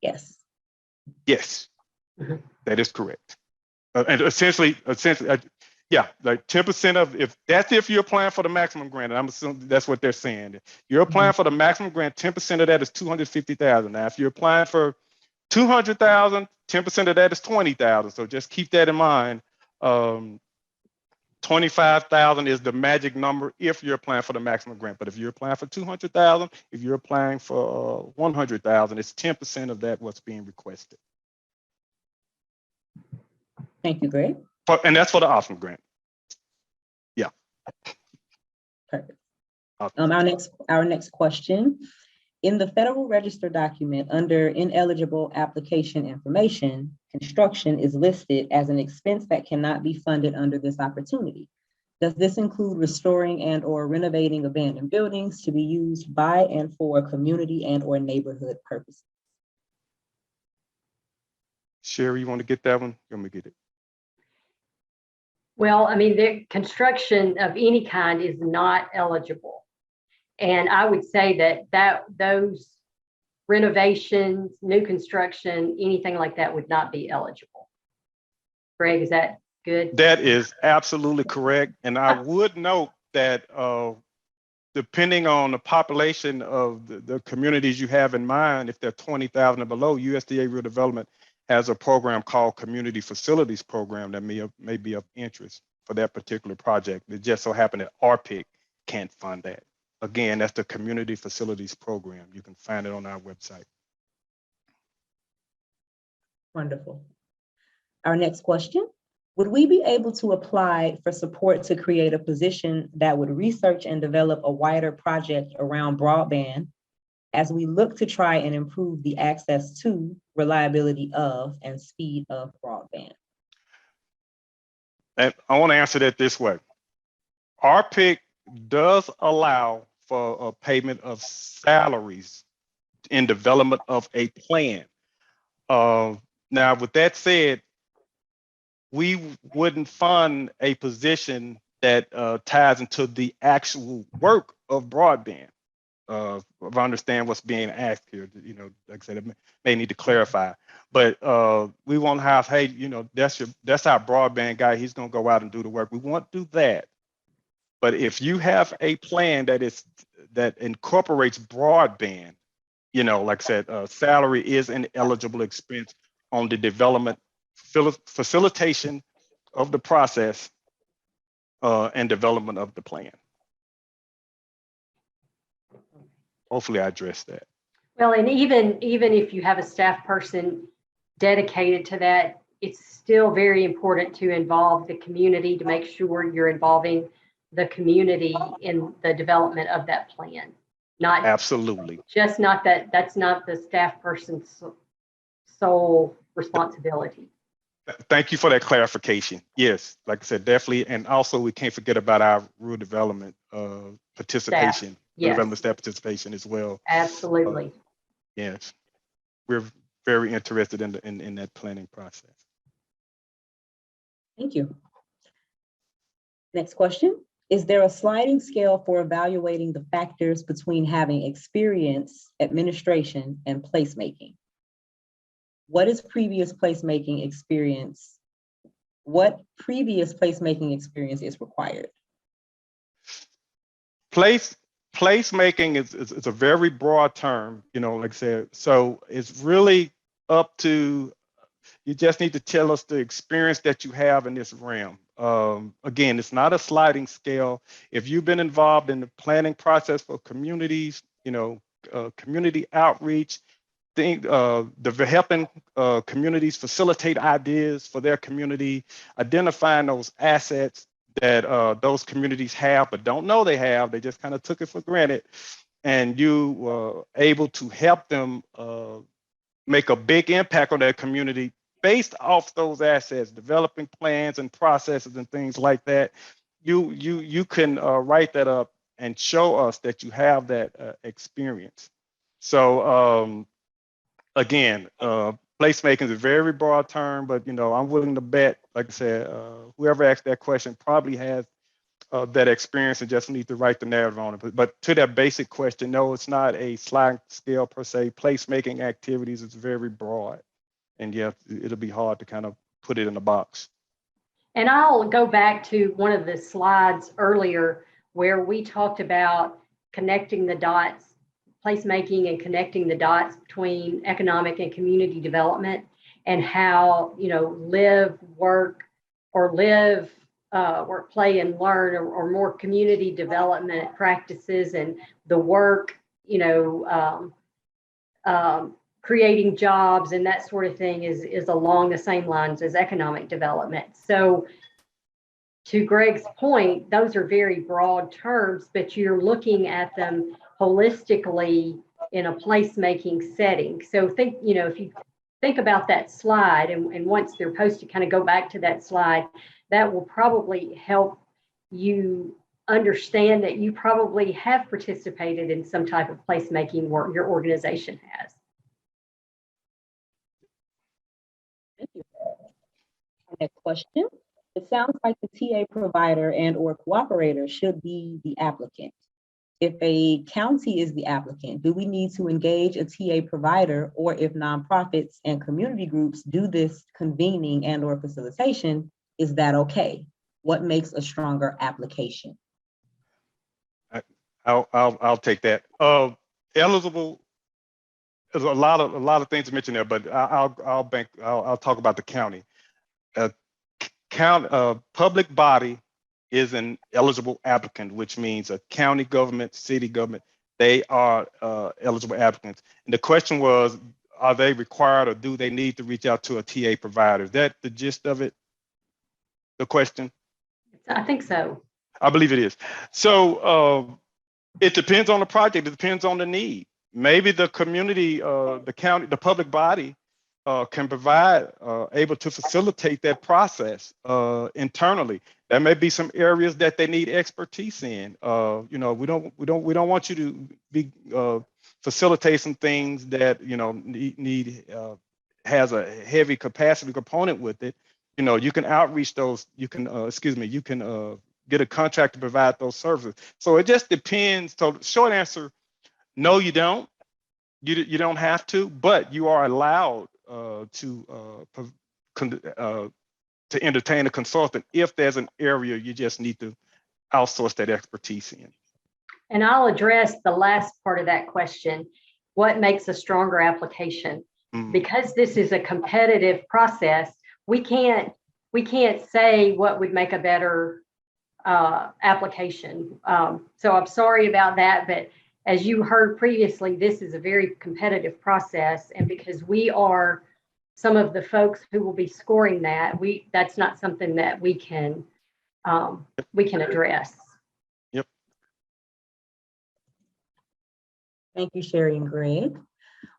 Yes. Yes, that is correct. And essentially, yeah, like 10% of, if you're applying for the maximum grant, and I'm assuming that's what they're saying. You're applying for the maximum grant, 10% of that is 250,000. Now, if you're applying for 200,000, 10% of that is 20,000. So just keep that in mind. 25,000 is the magic number if you're applying for the maximum grant. But if you're applying for 200,000, if you're applying for 100,000, it's 10% of that what's being requested. Thank you, Greg. And that's for the optional grant. Yeah. Perfect. Our next question. In the Federal Register document under ineligible application information, construction is listed as an expense that cannot be funded under this opportunity. Does this include restoring and or renovating abandoned buildings to be used by and for community and or neighborhood purposes? Sherri, you want to get that one? You want me to get it? Well, I mean, the construction of any kind is not eligible. And I would say that those renovations, new construction, anything like that would not be eligible. Greg, is that good? That is absolutely correct. And I would note that depending on the population of the communities you have in mind, if they're 20,000 or below, USDA Rural Development has a program called Community Facilities Program that may be of interest for that particular project. It just so happened that Rpic can't fund that. Again, that's the Community Facilities Program. You can find it on our website. Wonderful. Our next question, would we be able to apply for support to create a position that would research and develop a wider project around broadband as we look to try and improve the access to, reliability of, and speed of broadband? And I want to answer that this way. Rpic does allow for a payment of salaries in development of a plan. Now, with that said, we wouldn't fund a position that ties into the actual work of broadband. If I understand what's being asked here, you know, like I said, I may need to clarify, but we won't have, hey, you know, that's our broadband guy, he's gonna go out and do the work. We won't do that. But if you have a plan that incorporates broadband, you know, like I said, salary is an eligible expense on the development, facilitation of the process and development of the plan. Hopefully I addressed that. Well, and even if you have a staff person dedicated to that, it's still very important to involve the community to make sure you're involving the community in the development of that plan. Not absolutely, just not that's not the staff person's sole responsibility. Thank you for that clarification. Yes, like I said, definitely. And also we can't forget about our rural development participation, yes. development staff participation as well. Absolutely. Yes, we're very interested in that planning process. Thank you. Next question. Is there a sliding scale for evaluating the factors between having experience, administration, and placemaking? What is previous placemaking experience? What previous placemaking experience is required? Placemaking is a very broad term, you know, like I said, so it's really up to, you just need to tell us the experience that you have in this realm. Again, it's not a sliding scale. If you've been involved in the planning process for communities, you know, community outreach, helping communities facilitate ideas for their community, identifying those assets that those communities have but don't know they have, they just kind of took it for granted, and you were able to help them make a big impact on their community based off those assets, developing plans and processes and things like that. You can write that up and show us that you have that experience. So again, placemaking is a very broad term, but you know, I'm willing to bet, like I said, whoever asked that question probably has that experience and just need to write the narrative on it. But to that basic question, no, it's not a sliding scale per se. Placemaking activities is very broad, and yeah, it'll be hard to kind of put it in a box. And I'll go back to one of the slides earlier where we talked about connecting the dots, placemaking and connecting the dots between economic and community development, and how, you know, live, work, play and learn, or more community development practices, and the work, you know, creating jobs and that sort of thing is along the same lines as economic development. So to Greg's point, those are very broad terms, but you're looking at them holistically in a placemaking setting. So think, you know, if you think about that slide, and once they're posted, kind of go back to that slide, that will probably help you understand that you probably have participated in some type of placemaking work your organization has. Thank you. Next question. It sounds like the TA provider and/or cooperator should be the applicant. if a county is the applicant, do we need to engage a TA provider, or if nonprofits and community groups do this convening and or facilitation, is that okay? What makes a stronger application? I'll take that. Eligible. There's a lot of things to mention there, but I'll talk about the county. Public body is an eligible applicant, which means a county government, city government, they are eligible applicants. And the question was, are they required or do they need to reach out to a TA provider? Is that the gist of it? The question? I think so. I believe it is. So it depends on the project. It depends on the need. Maybe the community, the county, the public body can provide, able to facilitate that process internally. There may be some areas that they need expertise in. You know, we don't want you to be facilitate some things that need has a heavy capacity component with it. You know, you can outreach those. You can you can get a contract to provide those services. So it just depends. So short answer. No, you don't. You don't have to, but you are allowed to entertain a consultant if there's an area you just need to outsource that expertise in. And I'll address the last part of that question. What makes a stronger application? Because this is a competitive process, we can't say what would make a better application. So I'm sorry about that, but as you heard previously, this is a very competitive process, and because we are some of the folks who will be scoring that's not something that we can address. Yep. Thank you, Sherri and Greg.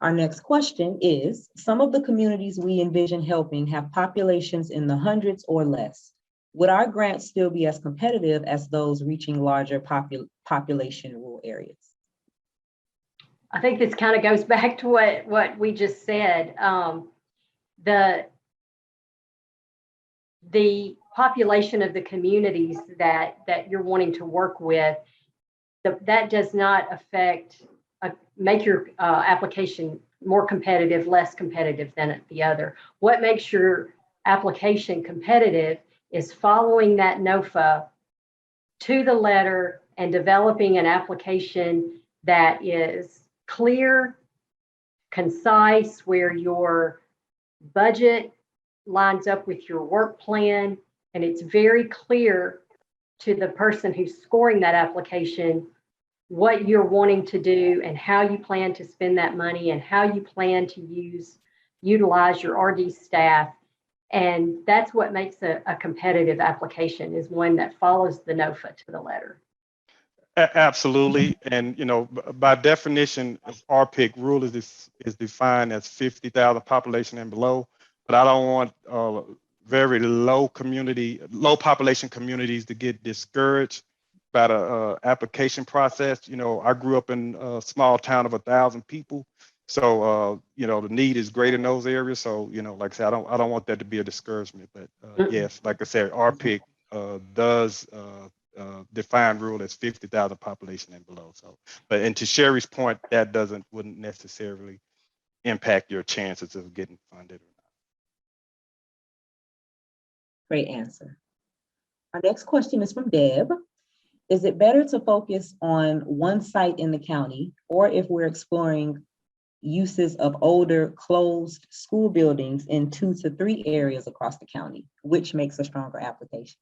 Our next question is, some of the communities we envision helping have populations in the hundreds or less. Would our grants still be as competitive as those reaching larger population rural areas? I think this kind of goes back to what we just said. The population of the communities that you're wanting to work with, that does not make your application more competitive, less competitive than the other. What makes your application competitive is following that NOFA to the letter and developing an application that is clear, concise, where your budget lines up with your work plan, and it's very clear to the person who's scoring that application what you're wanting to do and how you plan to spend that money and how you plan to utilize your RD staff. And that's what makes a competitive application, is one that follows the NOFA to the letter. Absolutely. And, by definition, Rpic rule is defined as 50,000 population and below, but I don't want very low population communities to get discouraged by the application process. I grew up in a small town of 1,000 people. So, the need is great in those areas. So, like I said, I don't want that to be a discouragement, but yes, like I said, Rpic does define rule as 50,000 population and below. So, and to Sherri's point, that wouldn't necessarily impact your chances of getting funded or not. Great answer. Our next question is from Deb. Is it better to focus on one site in the county, or if we're exploring uses of older closed school buildings in 2 to 3 areas across the county, which makes a stronger application?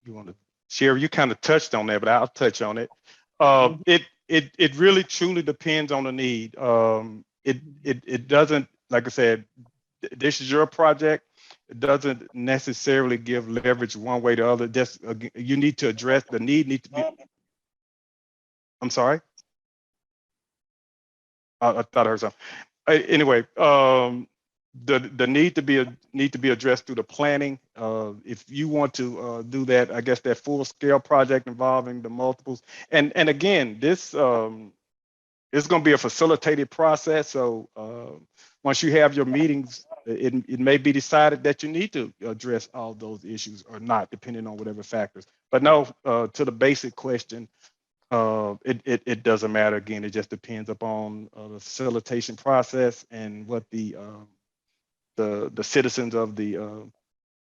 You want to, Sherri, you kind of touched on that, but I'll touch on it. It really truly depends on the need. It doesn't, like I said, this is your project. It doesn't necessarily give leverage one way or the other. Just you need to address the need to be. I'm sorry. I thought I heard something. Anyway, the need to be addressed through the planning. If you want to do that, I guess that full scale project involving the multiples. And again, this is going to be a facilitated process. So once you have your meetings, it may be decided that you need to address all those issues or not, depending on whatever factors. But no, to the basic question, it doesn't matter. Again, it just depends upon the facilitation process and what the citizens of the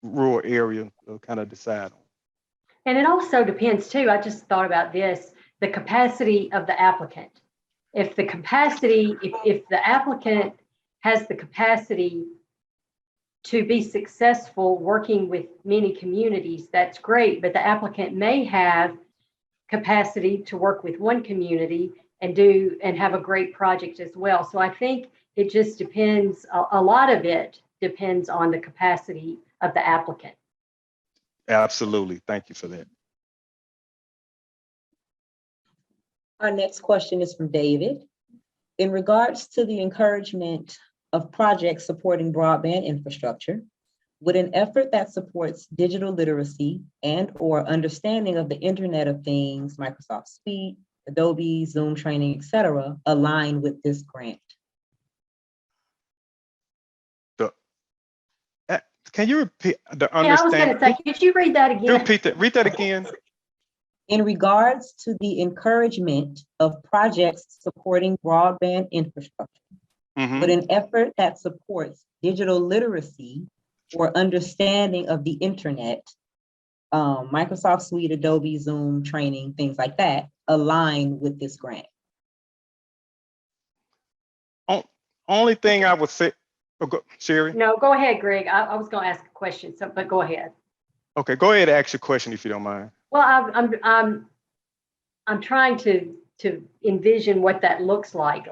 rural area kind of decide on. And it also depends too, I just thought about this, the capacity of the applicant. If the applicant has the capacity to be successful working with many communities, that's great, but the applicant may have capacity to work with one community and have a great project as well. So I think it just depends, a lot of it depends on the capacity of the applicant. Absolutely. Thank you for that. Our next question is from David. In regards to the encouragement of projects supporting broadband infrastructure, would an effort that supports digital literacy and/or understanding of the Internet of Things, Microsoft Suite, Adobe, Zoom training, etc., align with this grant? Can you repeat the Yeah, I was understand? going to say, could you read that again? Repeat that. Read that again. In regards to the encouragement of projects supporting broadband infrastructure, would an effort that supports digital literacy or understanding of the Internet, Microsoft Suite, Adobe, Zoom training, things like that, align with this grant? Only thing I would say, Sherri? No, go ahead, Greg. I was going to ask a question, but go ahead. Okay, go ahead and ask your question if you don't mind. Well, I'm trying to envision what that looks like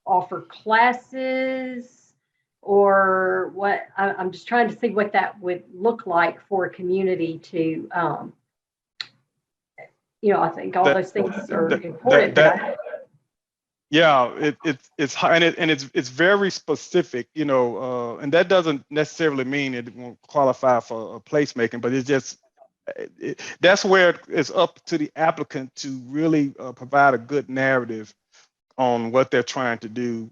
offer classes or what. I'm just trying to see what that would look like for a community to, I think all those things are important. Yeah, it's very specific, and that doesn't necessarily mean it won't qualify for placemaking, but it's just that's where it's up to the applicant to really provide a good narrative on what they're trying to do,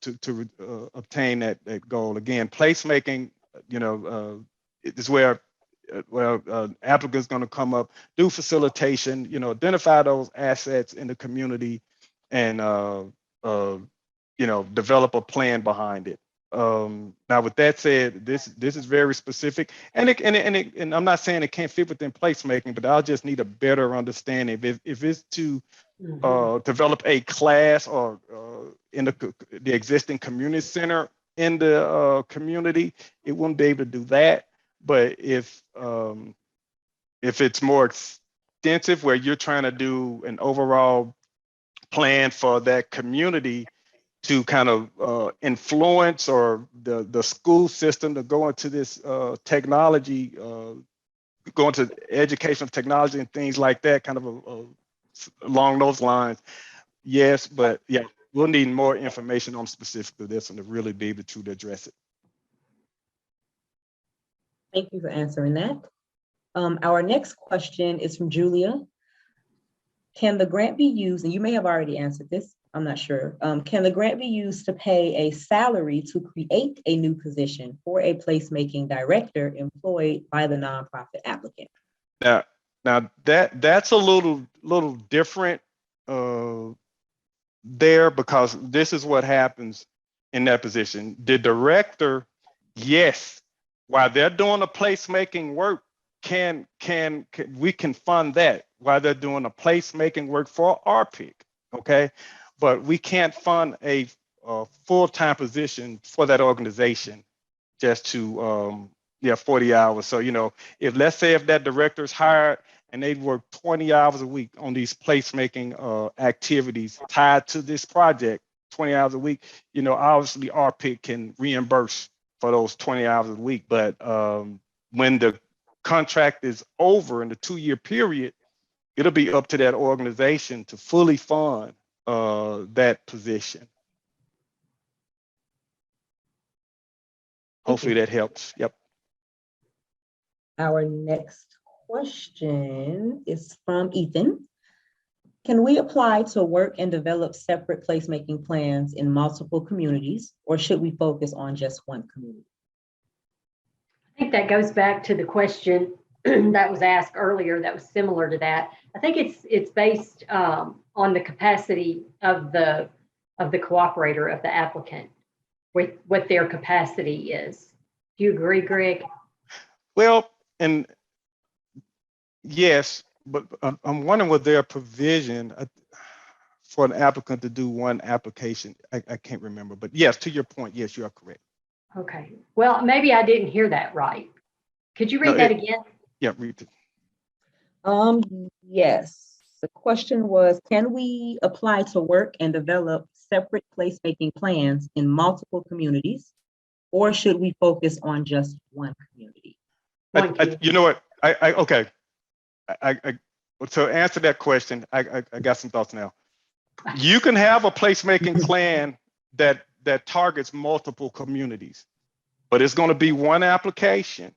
to obtain that goal. Again, placemaking, is where applicant's going to come up, do facilitation, identify those assets in the community, and develop a plan behind it. Now, with that said, this is very specific, and I'm not saying it can't fit within placemaking, but I'll just need a better understanding. If it's to develop a class or in the existing community center in the community, it wouldn't be able to do that. But if it's more extensive, where you're trying to do an overall plan for that community to kind of influence or the school system to go into this technology, go into education of technology and things like that, kind of along those lines. Yes, but yeah, we'll need more information on specifically this and to really be able to address it. Thank you for answering that. Our next question is from Julia. Can the grant be used, and you may have already answered this, I'm not sure. Can the grant be used to pay a salary to create a new position for a placemaking director employed by the nonprofit applicant? Now that's a little different there, because this is what happens in that position. The director, yes, while they're doing the placemaking work, we can fund that while they're doing the placemaking work for Rpic, okay? But we can't fund a full-time position for that organization just to 40 hours. So, if let's say if that director is hired and they work 20 hours a week on these placemaking activities tied to this project, 20 hours a week, obviously Rpic can reimburse for those 20 hours a week. But when the contract is over in the 2-year period, it'll be up to that organization to fully fund that position. Hopefully that helps. Yep. Our next question is from Ethan. Can we apply to work and develop separate placemaking plans in multiple communities, or should we focus on just one community? I think that goes back to the question that was asked earlier that was similar to that. I think it's based on the capacity of the cooperator, of the applicant, with what their capacity is. Do you agree, Greg? Well, and yes, but I'm wondering was there a provision for an applicant to do one application? I can't remember, but yes, to your point, yes, you are correct. Okay. Well, maybe I didn't hear that right. Could you read No, that again? Yeah, read it. Yes. The question was, can we apply to work and develop separate placemaking plans in multiple communities? Or should we focus on just one community? You know what? Okay. To answer that question, I got some thoughts now. You can have a placemaking plan that targets multiple communities, but it's going to be one application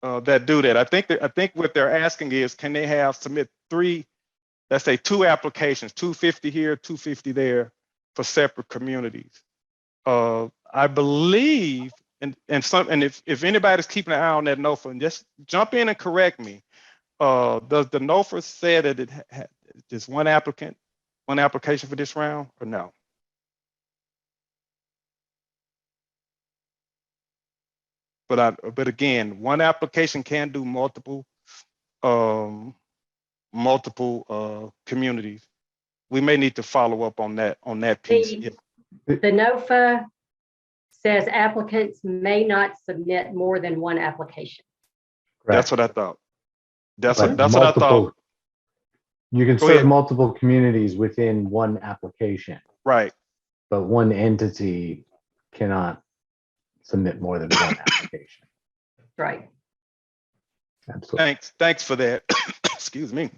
that do that. I think what they're asking is, can they submit three, let's say 2 applications, 250 here, 250 there, for separate communities. I believe, and if anybody's keeping an eye on that NOFA, and just jump in and correct me. Does the NOFA say that it had just one application for this round, or no? But again, one application can do multiple communities. We may need to follow up on that piece. The NOFA says applicants may not submit more than one application. That's what I thought. That's what I multiple- thought. You can Go serve ahead. multiple communities within one application, Right. but one entity cannot submit more than one application. Right. Absolutely. Thanks for that. Excuse me.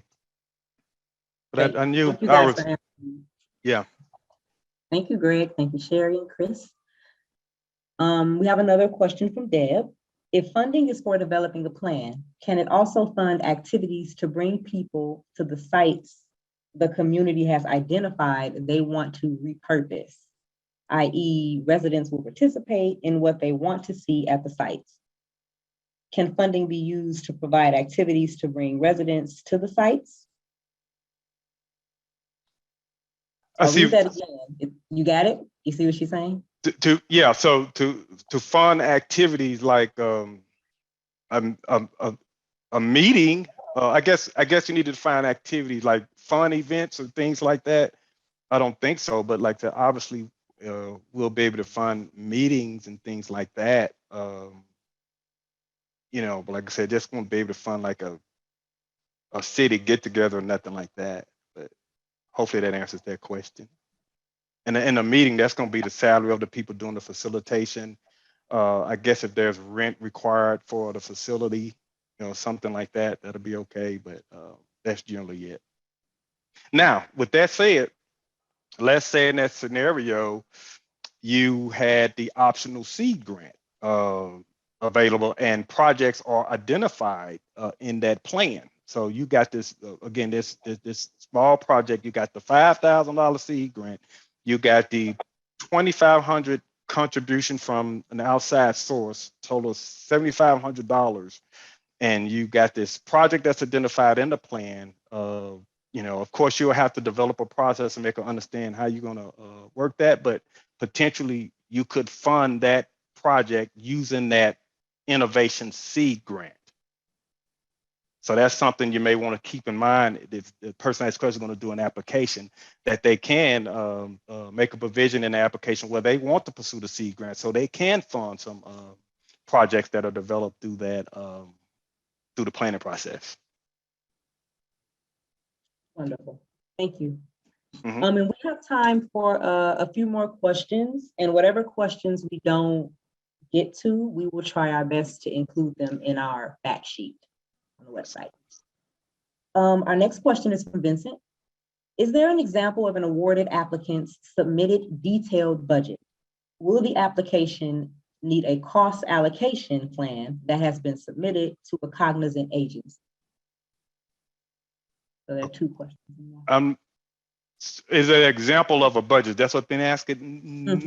But I knew Thank you I guys was. for answering. Yeah. Thank you, Greg. Thank you, Sherri and Chris. We have another question from Deb. If funding is for developing a plan, can it also fund activities to bring people to the sites the community has identified they want to repurpose, i.e. residents will participate in what they want to see at the sites? Can funding be used to provide activities to bring residents to the sites? I'll read that again. You got it? You see what she's saying? So to fund activities like a meeting, I guess you need to define activities like fun events or things like that. I don't think so, but like obviously we'll be able to fund meetings and things like that. But like I said, just won't be able to fund like a city get together or nothing like that. But hopefully that answers that question. And in a meeting, that's going to be the salary of the people doing the facilitation. I guess if there's rent required for the facility, something like that, that'll be okay. But that's generally it. Now, with that said, let's say in that scenario, you had the optional seed grant available and projects are identified in that plan. So you got this, again, this small project, you got the $5,000 seed grant, you got the $2,500 contribution from an outside source, total $7,500. And you got this project that's identified in the plan. Of course, you'll have to develop a process and make them understand how you're going to work that, but potentially you could fund that project using that innovation seed grant. So that's something you may want to keep in mind. If the person that's going to do an application, that they can make a provision in the application where they want to pursue the seed grant, so they can fund some projects that are developed through that through the planning process. Wonderful. Thank you. Mm-hmm. And we have time for a few more questions, and whatever questions we don't get to, we will try our best to include them in our fact sheet on the website. Our next question is from Vincent. Is there an example of an awarded applicant's submitted detailed budget? Will the application need a cost allocation plan that has been submitted to a cognizant agency? So there are 2 questions. Is it an example of a budget? That's what been asking? Mm-hmm.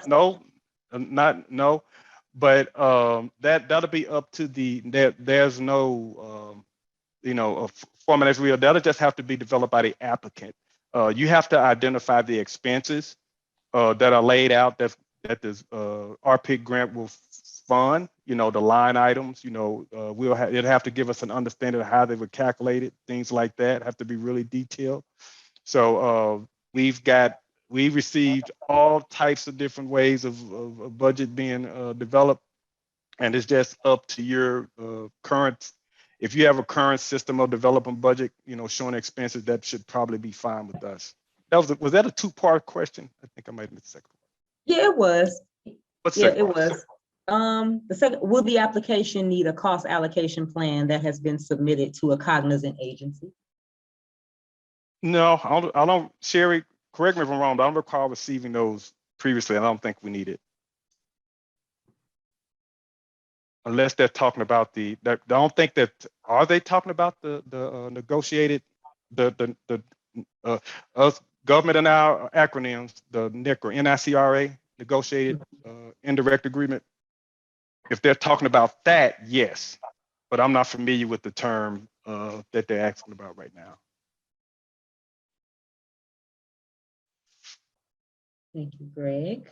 No. But that'll be up to there's no a format as real. That'll just have to be developed by the applicant. You have to identify the expenses that are laid out that this Rpic grant will fund. The line items. It'll have to give us an understanding of how they were calculated. Things like that have to be really detailed. So we received all types of different ways of budget being developed, and it's just up to your current. If you have a current system of development budget, showing expenses, that should probably be fine with us. Was that a two-part question? I think I might have missed the second part. Yeah, it was. What's the Yeah, second it part? was. The second, will the application need a cost allocation plan that has been submitted to a cognizant agency? No, I don't. Sherri, correct me if I'm wrong, but I don't recall receiving those previously. I don't think we need it. Unless they're talking about I don't think that, are they talking about the negotiated, us government and our acronyms, the NIC or NICRA, negotiated indirect agreement? If they're talking about that, yes, but I'm not familiar with the term that they're asking about right now. Thank you, Greg.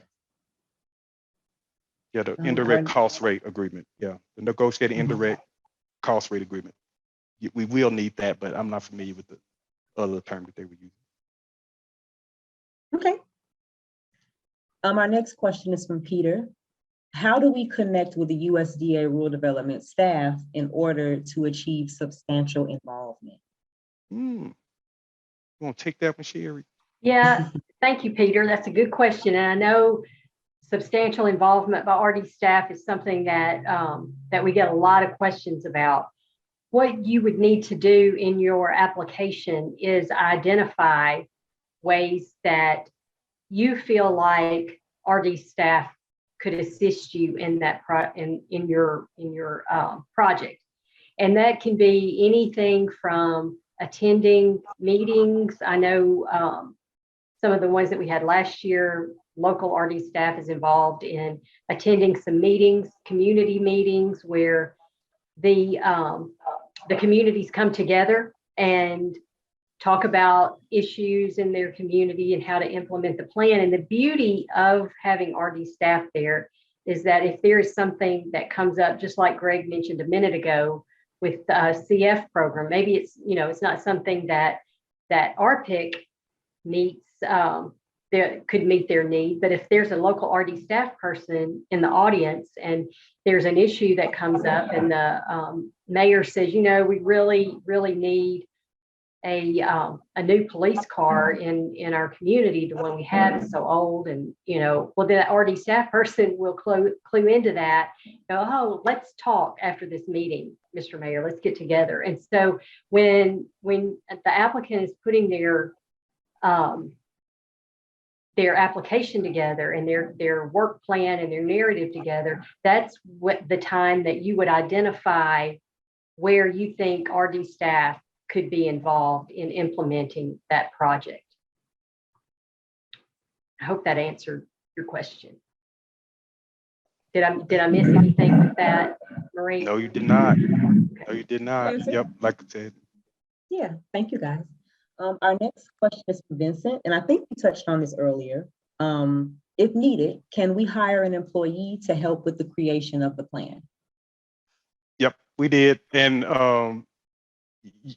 Yeah, the indirect cost rate agreement. Yeah, the negotiated indirect cost rate agreement. We will need that, but I'm not familiar with the other term that they were using. Okay. Our next question is from Peter. How do we connect with the USDA Rural Development staff in order to achieve substantial involvement? You want to take that one, Sherri? Yeah, thank you, Peter. That's a good question. And I know substantial involvement by RD staff is something that that we get a lot of questions about. What you would need to do in your application is identify ways that you feel like RD staff could assist you in that in your project, and that can be anything from attending meetings. I know some of the ones that we had last year, local RD staff is involved in attending some meetings, community meetings, where the communities come together and talk about issues in their community and how to implement the plan. And the beauty of having RD staff there is that if there is something that comes up, just like Greg mentioned a minute ago with the CF program, maybe it's, it's not something that Rpic meets, that could meet their need. But if there's a local RD staff person in the audience and there's an issue that comes up and the mayor says, we really, really need a new police car in our community. The one we have is so old, and well, the RD staff person will clue into that. Oh, let's talk after this meeting, Mr. Mayor. Let's get together. And so when the applicant is putting their application together and their work plan and their narrative together, that's what the time that you would identify where you think RD staff could be involved in implementing that project. I hope that answered your question. Did I miss anything with that, Marie? No, you did not. Okay. No, you did not. Yep, like I said. Yeah, thank you, guys. Our next question is from Vincent, and I think we touched on this earlier. If needed, can we hire an employee to help with the creation of the plan? Yep, we did. And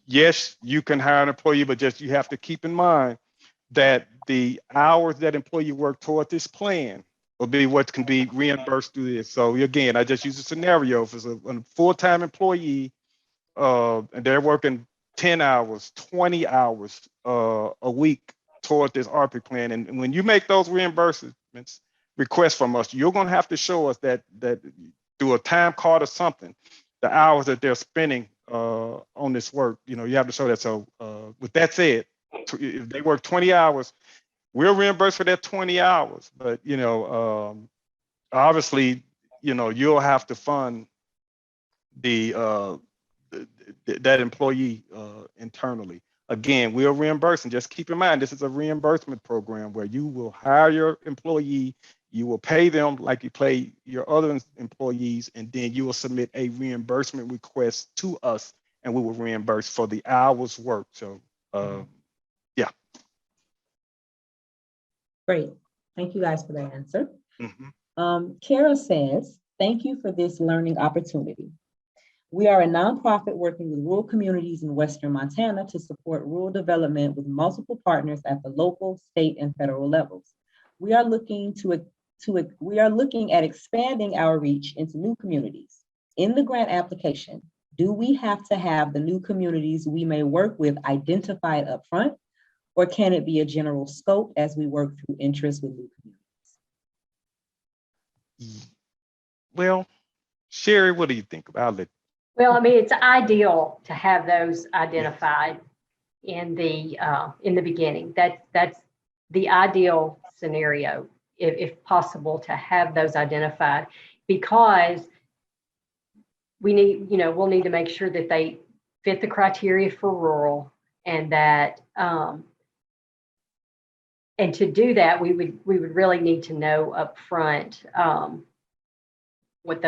yes, you can hire an employee, but just you have to keep in mind that the hours that employee work toward this plan will be what can be reimbursed through this. So again, I just use a scenario. If it's a full-time employee and they're working 10 hours, 20 hours a week toward this Rpic plan. And when you make those reimbursements requests from us, you're going to have to show us that through a time card or something, the hours that they're spending on this work. You have to show that. So with that said, if they work 20 hours, we'll reimburse for that 20 hours. But, obviously, you'll have to fund that employee internally. Again, we'll reimburse, and just keep in mind, this is a reimbursement program where you will hire your employee, You will pay them like you pay your other employees, and then you will submit a reimbursement request to us, and we will reimburse for the hours worked. So, yeah. Great. Thank you guys for that answer. Mhm. Kara says, thank you for this learning opportunity. We are a nonprofit working with rural communities in Western Montana to support rural development with multiple partners at the local, state, and federal levels. We are looking at expanding our reach into new communities. In the grant application, do we have to have the new communities we may work with identified upfront, or can it be a general scope as we work through interest with new communities? Well, Sherri, what do you think about it? Well, I mean, it's ideal to have those identified in the beginning. That's the ideal scenario, if possible, to have those identified, because we'll need to make sure that they fit the criteria for rural, and that and to do that, we would really need to know up front what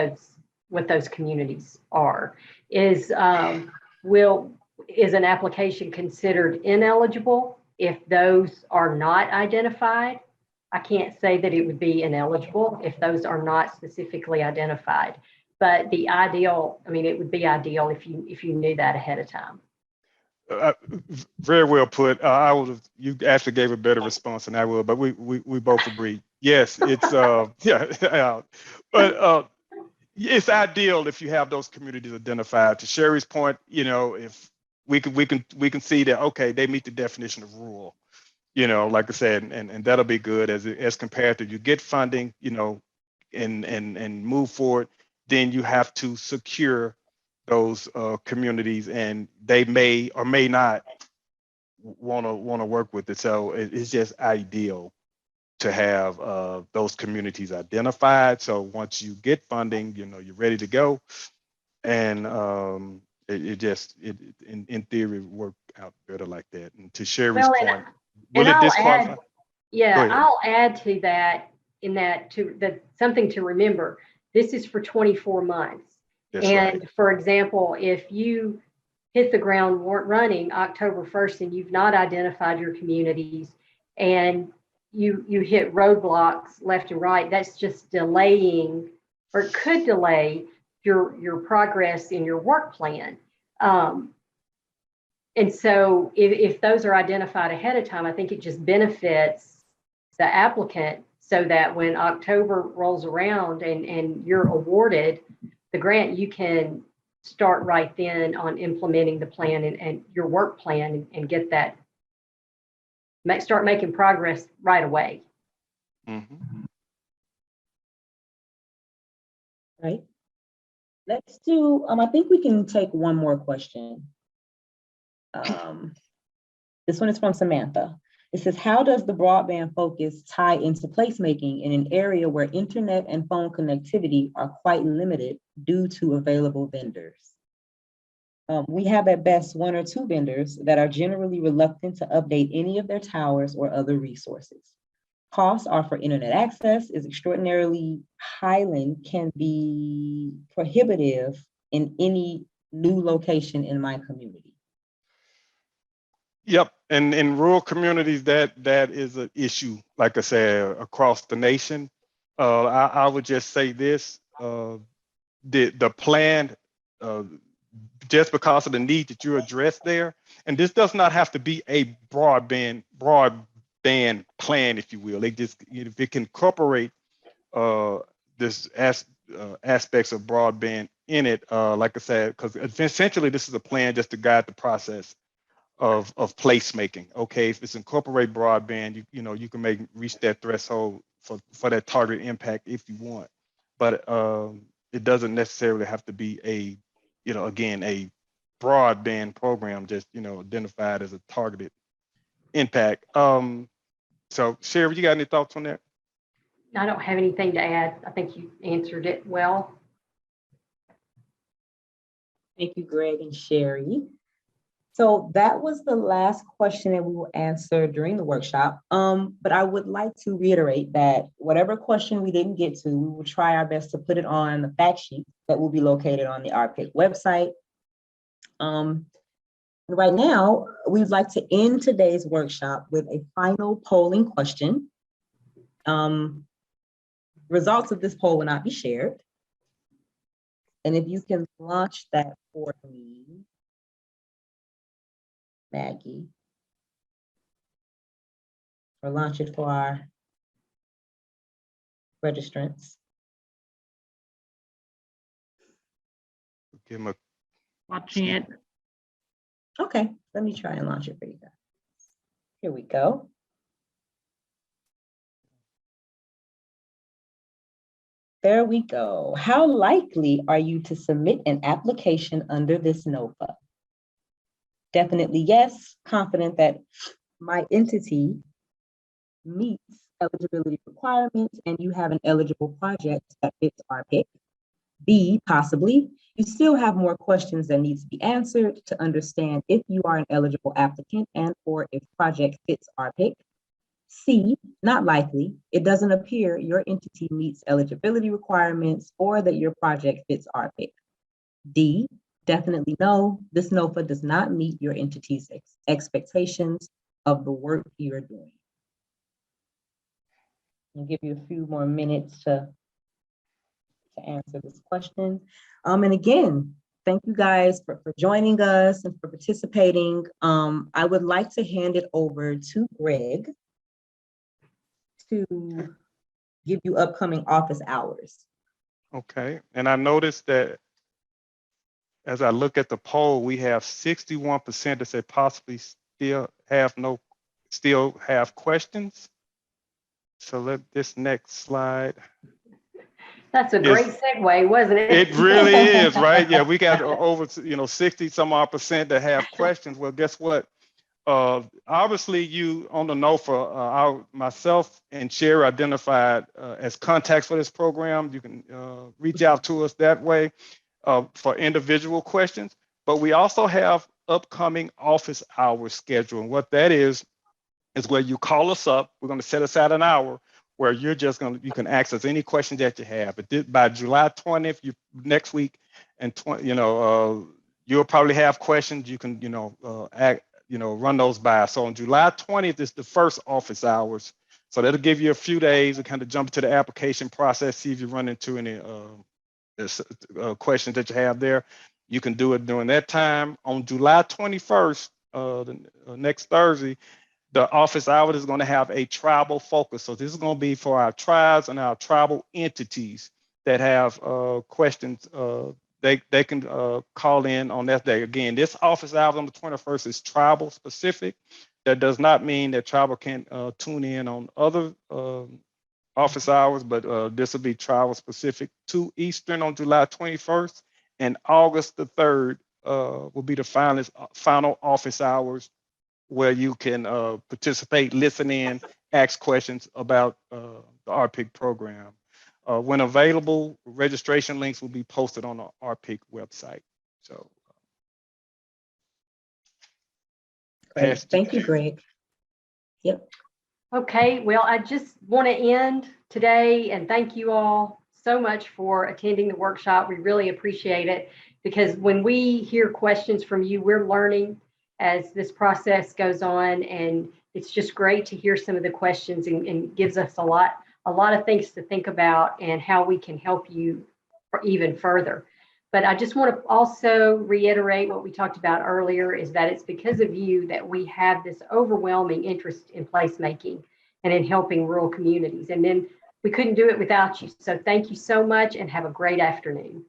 those communities are. Is an application considered ineligible if those are not identified? I can't say that it would be ineligible if those are not specifically identified, but it would be ideal if you knew that ahead of time. Very well put. You actually gave a better response than I will, but we both agree. Yes, it's but it's ideal if you have those communities identified. To Sherri's point, if we can see that, okay, they meet the definition of rural, like I said, and that'll be good as compared to you get funding, and move forward. Then you have to secure those communities, and they may or may not want to work with it. So it's just ideal to have those communities identified. So once you get funding, you're ready to go, and in theory work out better like that. And to Sherri's point, will it disqualify? I'll add to that something to remember. This is for 24 months. That's and right. For example, if you hit the ground running October 1st and you've not identified your communities, and you hit roadblocks left and right, that's just delaying, or it could delay your progress in your work plan. And so if those are identified ahead of time, I think it just benefits the applicant, so that when October rolls around and you're awarded the grant, you can start right then on implementing the plan and your work plan, and get that, start making progress right away. Mm-hmm. Right. Let's do, I think we can take one more question. This one is from Samantha. It says, how does the broadband focus tie into placemaking in an area where internet and phone connectivity are quite limited due to available vendors? We have at best one or two vendors that are generally reluctant to update any of their towers or other resources. Costs are for internet access is extraordinarily high and can be prohibitive in any new location in my community. Yep, and in rural communities, that is an issue, like I said, across the nation. I would just say this: the plan, just because of the need that you address there, and this does not have to be a broadband plan, if you will. It just, if it can incorporate this aspects of broadband in it, like I said, because essentially this is a plan just to guide the process of placemaking. Okay, if it's incorporate broadband, you can reach that threshold for that target impact if you want, but it doesn't necessarily have to be a broadband program just identified as a targeted impact. So Sherri, you got any thoughts on that? I don't have anything to add. I think you answered it well. Thank you, Greg and Sherri. So that was the last question that we will answer during the workshop. But I would like to reiterate that whatever question we didn't get to, we will try our best to put it on the fact sheet that will be located on the Rpic website. Right now, we'd like to end today's workshop with a final polling question. Results of this poll will not be shared. And if you can launch that for me, Maggie, or launch it for our registrants. Give them a Watching it. Okay, let me try and launch it for you guys. Here we go. There we go. How likely are you to submit an application under this NOFA? Definitely yes, confident that my entity meets eligibility requirements and you have an eligible project that fits Rpic. B, possibly, you still have more questions that need to be answered to understand if you are an eligible applicant and or if project fits Rpic. C, not likely, it doesn't appear your entity meets eligibility requirements or that your project fits Rpic. D, definitely no, this NOFA does not meet your entity's expectations of the work you're doing. I'll give you a few more minutes to answer this question. And again, thank you guys for joining us and for participating. I would like to hand it over to Greg to give you upcoming office hours. Okay, and I noticed that as I look at the poll, we have 61% that say possibly still have questions. So let this next slide. That's a great segue, wasn't it? It really is, right? Yeah, we got over 60 some odd percent that have questions. Well, guess what? Obviously, you on the NOFA, myself and Sherri identified as contacts for this program. You can reach out to us that way for individual questions. But we also have upcoming office hours scheduled. And what that is where you call us up. We're going to set aside an hour where you can access any questions that you have. But by July 20th, next week, and you'll probably have questions. You can run those by. So on July 20th is the first office hours. So that'll give you a few days to kind of jump into the application process, see if you run into any questions that you have there. You can do it during that time. On July 21st, next Thursday, the office hour is going to have a tribal focus. So this is going to be for our tribes and our tribal entities that have questions. They can call in on that day. Again, this office hour on the 21st is tribal specific. That does not mean that tribal can't tune in on other office hours, but this will be tribal specific. 2 Eastern on July 21st, and August the 3rd will be the final office hours where you can participate, listen in, ask questions about the Rpic program. When available, registration links will be posted on the Rpic website. So, great. Thank you, Greg. Yep. Okay, well, I just want to end today and thank you all so much for attending the workshop. We really appreciate it because when we hear questions from you, we're learning as this process goes on, and it's just great to hear some of the questions and gives us a lot of things to think about and how we can help you even further. But I just want to also reiterate what we talked about earlier is that it's because of you that we have this overwhelming interest in placemaking and in helping rural communities. And then we couldn't do it without you. So thank you so much and have a great afternoon.